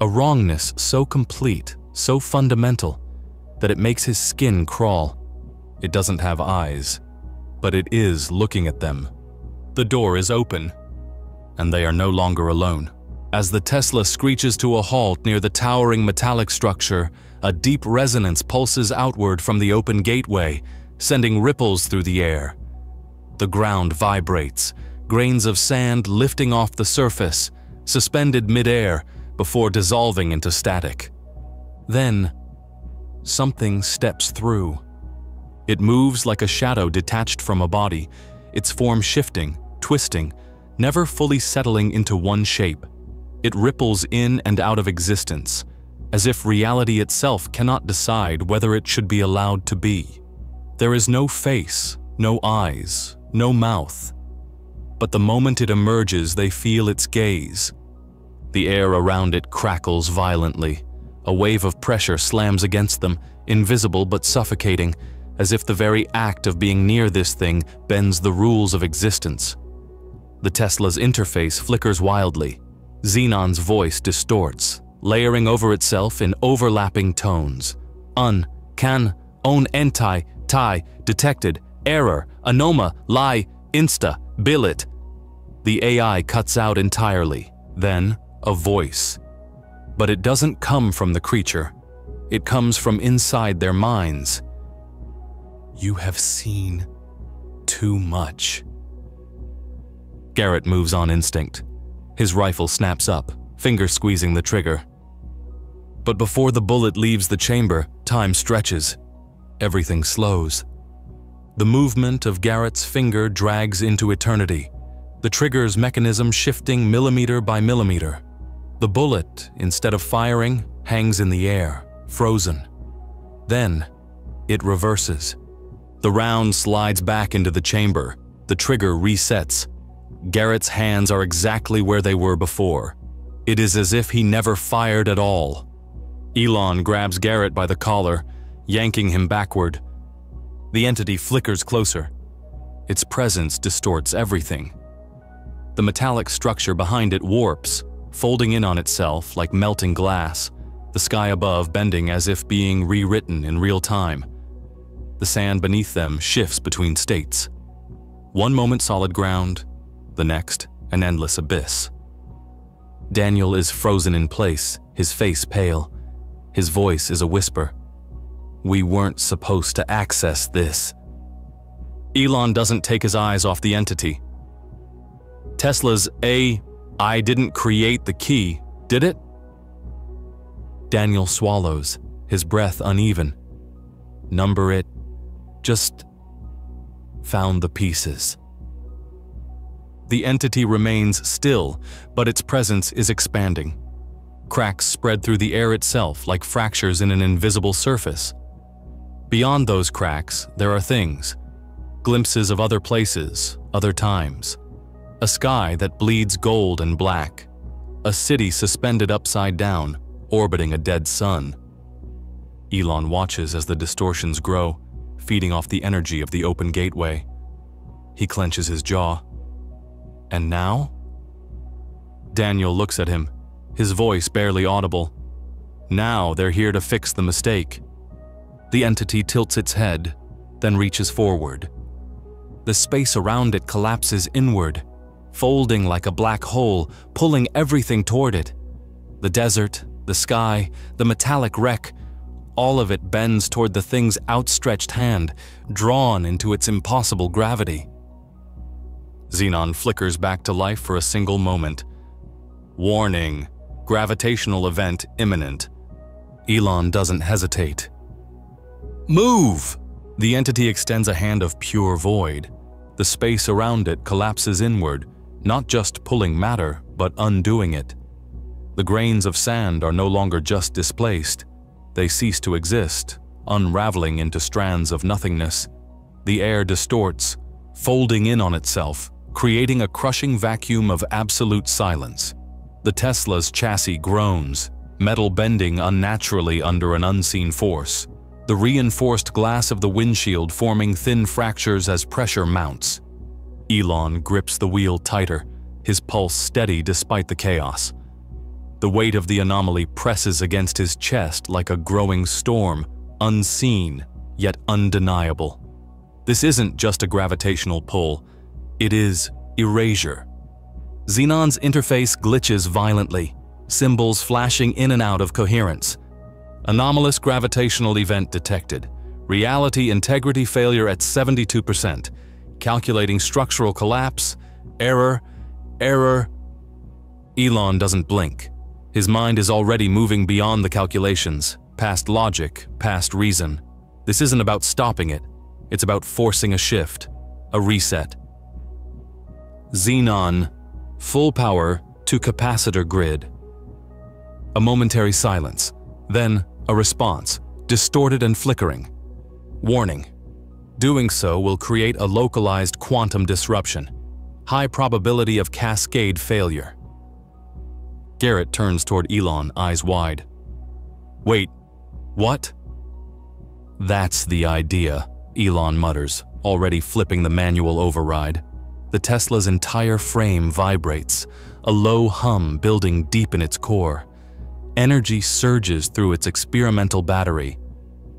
A wrongness so complete, so fundamental, that it makes his skin crawl. It doesn't have eyes, but it is looking at them. The door is open, and they are no longer alone. As the Tesla screeches to a halt near the towering metallic structure, a deep resonance pulses outward from the open gateway, sending ripples through the air. The ground vibrates, grains of sand lifting off the surface, suspended mid-air before dissolving into static. Then, something steps through. It moves like a shadow detached from a body, its form shifting, twisting, never fully settling into one shape. It ripples in and out of existence, as if reality itself cannot decide whether it should be allowed to be. There is no face, no eyes, no mouth. But the moment it emerges, they feel its gaze. The air around it crackles violently. A wave of pressure slams against them, invisible but suffocating, as if the very act of being near this thing bends the rules of existence. The Tesla's interface flickers wildly. Xenon's voice distorts, layering over itself in overlapping tones. Can, own enti, tai, detected, error, anoma, lie, insta, billet. The AI cuts out entirely. Then, a voice. But it doesn't come from the creature. It comes from inside their minds. You have seen too much. Garrett moves on instinct. His rifle snaps up, fingers squeezing the trigger. But before the bullet leaves the chamber, time stretches. Everything slows. The movement of Garrett's finger drags into eternity, the trigger's mechanism shifting millimeter by millimeter. The bullet, instead of firing, hangs in the air, frozen. Then, it reverses. The round slides back into the chamber. The trigger resets. Garrett's hands are exactly where they were before. It is as if he never fired at all. Elon grabs Garrett by the collar, yanking him backward. The entity flickers closer. Its presence distorts everything. The metallic structure behind it warps, folding in on itself like melting glass, the sky above bending as if being rewritten in real time. The sand beneath them shifts between states. One moment solid ground, the next an endless abyss. Daniel is frozen in place, his face pale. His voice is a whisper. We weren't supposed to access this. Elon doesn't take his eyes off the entity. Tesla's I didn't create the key, did it? Daniel swallows, his breath uneven. Number it, just found the pieces. The entity remains still, but its presence is expanding. Cracks spread through the air itself like fractures in an invisible surface. Beyond those cracks, there are things. Glimpses of other places, other times. A sky that bleeds gold and black. A city suspended upside down, orbiting a dead sun. Elon watches as the distortions grow, feeding off the energy of the open gateway. He clenches his jaw. And now? Daniel looks at him, his voice barely audible. Now they're here to fix the mistake. The entity tilts its head, then reaches forward. The space around it collapses inward, folding like a black hole, pulling everything toward it. The desert, the sky, the metallic wreck, all of it bends toward the thing's outstretched hand, drawn into its impossible gravity. Xenon flickers back to life for a single moment. Warning, gravitational event imminent. Elon doesn't hesitate. Move! The entity extends a hand of pure void. The space around it collapses inward, not just pulling matter, but undoing it. The grains of sand are no longer just displaced. They cease to exist, unraveling into strands of nothingness. The air distorts, folding in on itself, creating a crushing vacuum of absolute silence. The Tesla's chassis groans, metal bending unnaturally under an unseen force. The reinforced glass of the windshield forming thin fractures as pressure mounts. Elon grips the wheel tighter, his pulse steady despite the chaos. The weight of the anomaly presses against his chest like a growing storm, unseen, yet undeniable. This isn't just a gravitational pull, it is erasure. Xenon's interface glitches violently, symbols flashing in and out of coherence. Anomalous gravitational event detected. Reality integrity failure at 72%. Calculating structural collapse. Error. Elon doesn't blink. His mind is already moving beyond the calculations, past logic, past reason. This isn't about stopping it. It's about forcing a shift, a reset. Xenon, full power to capacitor grid. A momentary silence. Then, a response, distorted and flickering. Warning. Doing so will create a localized quantum disruption. High probability of cascade failure. Garrett turns toward Elon, eyes wide. Wait, what? That's the idea, Elon mutters, already flipping the manual override. The Tesla's entire frame vibrates, a low hum building deep in its core. Energy surges through its experimental battery,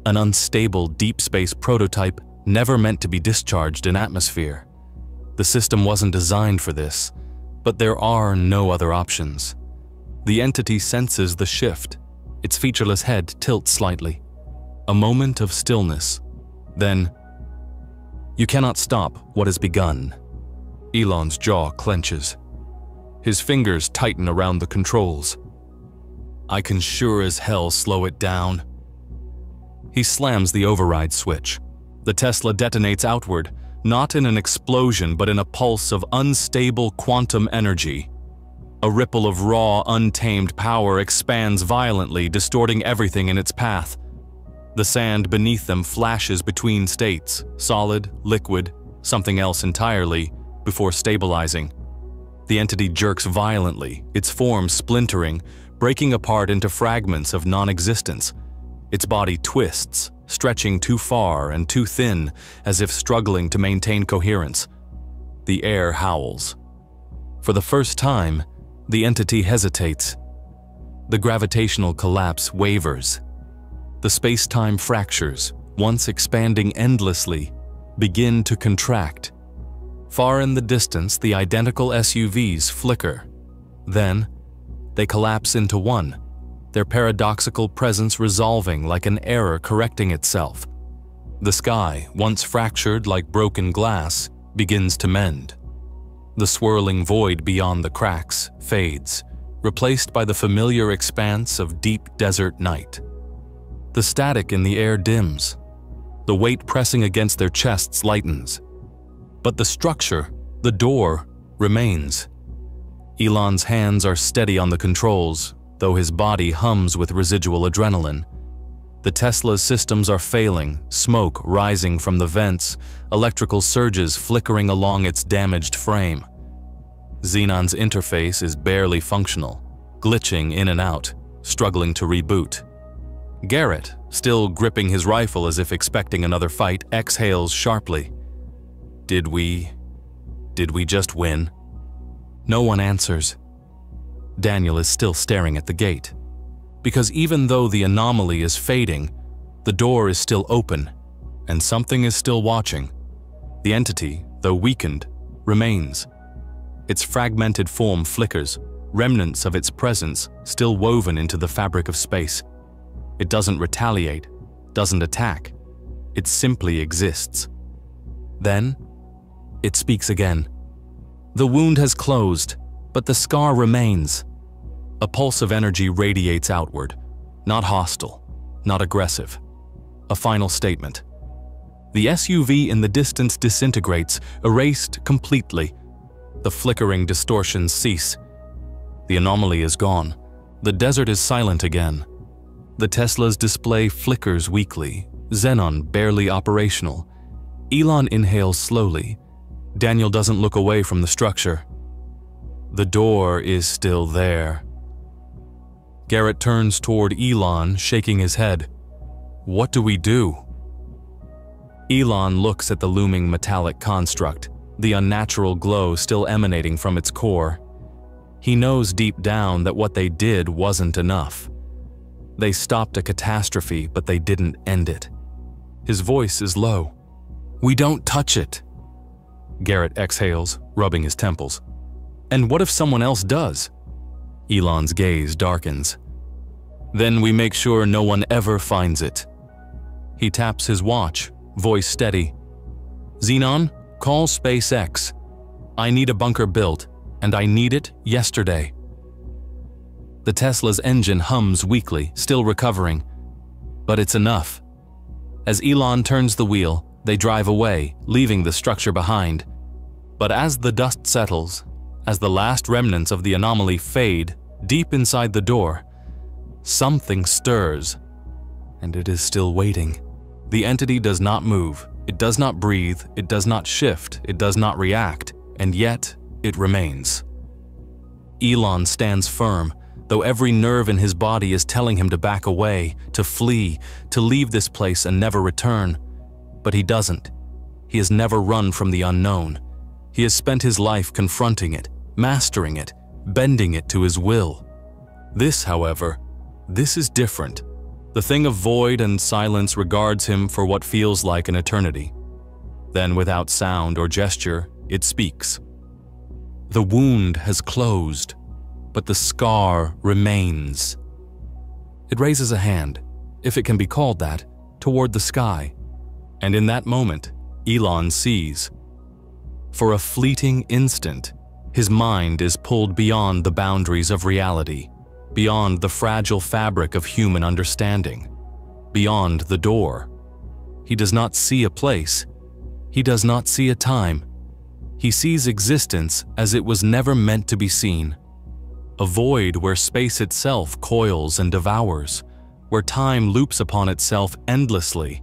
an unstable deep space prototype never meant to be discharged in atmosphere. The system wasn't designed for this, but there are no other options. The entity senses the shift. Its featureless head tilts slightly. A moment of stillness. Then, you cannot stop what has begun. Elon's jaw clenches. His fingers tighten around the controls. I can sure as hell slow it down. He slams the override switch. The Tesla detonates outward, not in an explosion but in a pulse of unstable quantum energy. A ripple of raw, untamed power expands violently, distorting everything in its path. The sand beneath them flashes between states, solid, liquid, something else entirely, before stabilizing. The entity jerks violently, its form splintering, breaking apart into fragments of non-existence. Its body twists, stretching too far and too thin, as if struggling to maintain coherence. The air howls. For the first time, the entity hesitates. The gravitational collapse wavers. The space-time fractures, once expanding endlessly, begin to contract. Far in the distance, the identical SUVs flicker. Then, they collapse into one, their paradoxical presence resolving like an error correcting itself. The sky, once fractured like broken glass, begins to mend. The swirling void beyond the cracks fades, replaced by the familiar expanse of deep desert night. The static in the air dims. The weight pressing against their chests lightens. But the structure, the door, remains. Elon's hands are steady on the controls, though his body hums with residual adrenaline. The Tesla's systems are failing, smoke rising from the vents, electrical surges flickering along its damaged frame. Xenon's interface is barely functional, glitching in and out, struggling to reboot. Garrett, still gripping his rifle as if expecting another fight, exhales sharply. Did we just win? No one answers. Daniel is still staring at the gate. Because even though the anomaly is fading, the door is still open, and something is still watching. The entity, though weakened, remains. Its fragmented form flickers, remnants of its presence still woven into the fabric of space. It doesn't retaliate, doesn't attack. It simply exists. Then, it speaks again. The wound has closed, but the scar remains. A pulse of energy radiates outward, not hostile, not aggressive. A final statement. The SUV in the distance disintegrates, erased completely. The flickering distortions cease. The anomaly is gone. The desert is silent again. The Tesla's display flickers weakly, xenon barely operational. Elon inhales slowly. Daniel doesn't look away from the structure. The door is still there. Garrett turns toward Elon, shaking his head. What do we do? Elon looks at the looming metallic construct, the unnatural glow still emanating from its core. He knows deep down that what they did wasn't enough. They stopped a catastrophe, but they didn't end it. His voice is low. We don't touch it. Garrett exhales, rubbing his temples. And what if someone else does? Elon's gaze darkens. Then we make sure no one ever finds it. He taps his watch, voice steady. Xenon, call SpaceX. I need a bunker built, and I need it yesterday. The Tesla's engine hums weakly, still recovering. But it's enough. As Elon turns the wheel, they drive away, leaving the structure behind. But as the dust settles, as the last remnants of the anomaly fade deep inside the door, Something stirs, and it is still waiting. The entity does not move, it does not breathe, it does not shift, it does not react, and yet it remains. Elon stands firm, though every nerve in his body is telling him to back away, to flee, to leave this place and never return. But he doesn't. He has never run from the unknown. He has spent his life confronting it, mastering it, bending it to his will. This, however, this is different. The thing of void and silence regards him for what feels like an eternity. Then, without sound or gesture, it speaks. The wound has closed, but the scar remains. It raises a hand, if it can be called that, toward the sky. And in that moment, Elon sees. For a fleeting instant, his mind is pulled beyond the boundaries of reality, beyond the fragile fabric of human understanding, beyond the door. He does not see a place. He does not see a time. He sees existence as it was never meant to be seen. A void where space itself coils and devours, where time loops upon itself endlessly,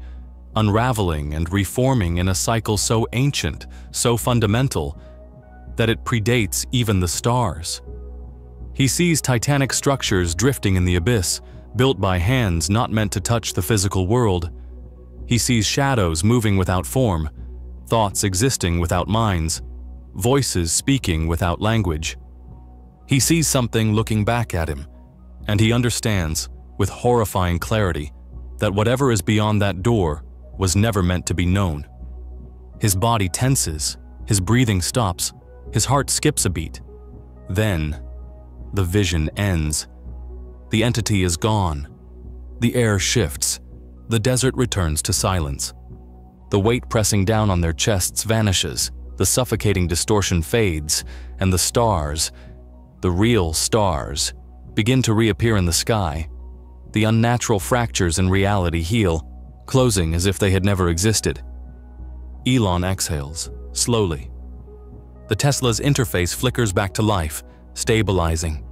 unraveling and reforming in a cycle so ancient, so fundamental, that it predates even the stars. He sees titanic structures drifting in the abyss, built by hands not meant to touch the physical world. He sees shadows moving without form, thoughts existing without minds, voices speaking without language. He sees something looking back at him, and he understands, with horrifying clarity, that whatever is beyond that door was never meant to be known. His body tenses, his breathing stops, his heart skips a beat. Then, the vision ends. The entity is gone. The air shifts. The desert returns to silence. The weight pressing down on their chests vanishes, the suffocating distortion fades, and the stars, the real stars, begin to reappear in the sky. The unnatural fractures in reality heal, closing as if they had never existed. Elon exhales, slowly. The Tesla's interface flickers back to life, stabilizing.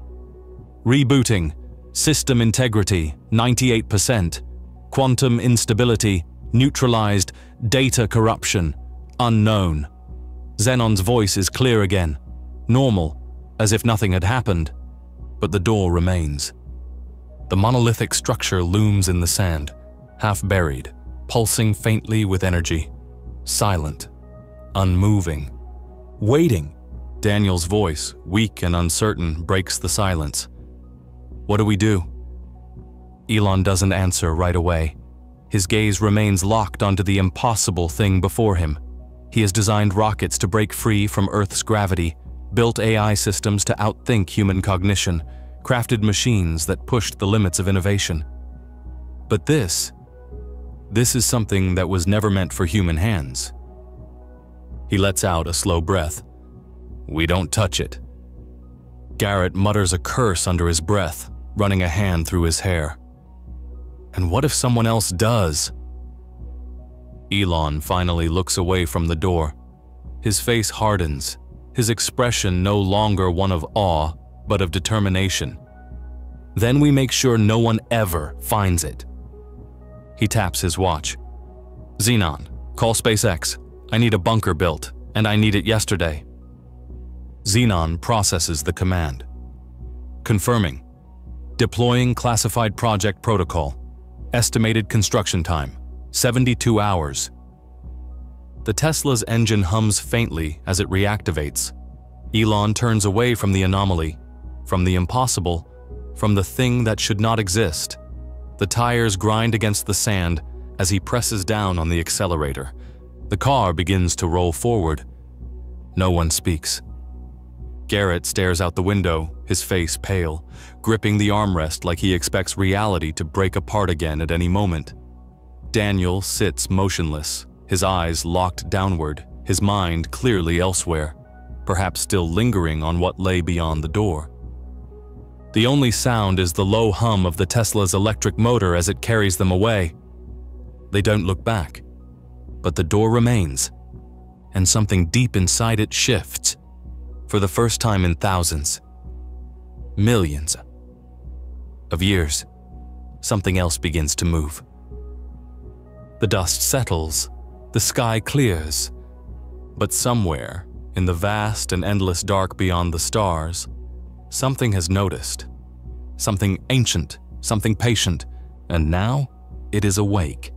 Rebooting. System integrity, 98%. Quantum instability, neutralized. Data corruption, unknown. Xenon's voice is clear again, normal, as if nothing had happened, but the door remains. The monolithic structure looms in the sand, half buried, pulsing faintly with energy, silent, unmoving, waiting. Daniel's voice, weak and uncertain, breaks the silence. What do we do? Elon doesn't answer right away. His gaze remains locked onto the impossible thing before him. He has designed rockets to break free from Earth's gravity, built AI systems to outthink human cognition, crafted machines that pushed the limits of innovation. But this is something that was never meant for human hands. He lets out a slow breath. We don't touch it. Garrett mutters a curse under his breath, running a hand through his hair. And what if someone else does? Elon finally looks away from the door. His face hardens, his expression no longer one of awe, but of determination. Then we make sure no one ever finds it. He taps his watch. Xenon, call SpaceX. I need a bunker built, and I need it yesterday. Xenon processes the command. Confirming. Deploying classified project protocol. Estimated construction time, 72 hours. The Tesla's engine hums faintly as it reactivates. Elon turns away from the anomaly, from the impossible, from the thing that should not exist. The tires grind against the sand as he presses down on the accelerator. The car begins to roll forward. No one speaks. Garrett stares out the window, his face pale, gripping the armrest like he expects reality to break apart again at any moment. Daniel sits motionless, his eyes locked downward, his mind clearly elsewhere, perhaps still lingering on what lay beyond the door. The only sound is the low hum of the Tesla's electric motor as it carries them away. They don't look back, but the door remains, and something deep inside it shifts. For the first time in thousands, millions of years. something else begins to move. The dust settles, the sky clears, but somewhere, in the vast and endless dark beyond the stars, something has noticed. Something ancient, something patient, and now it is awake.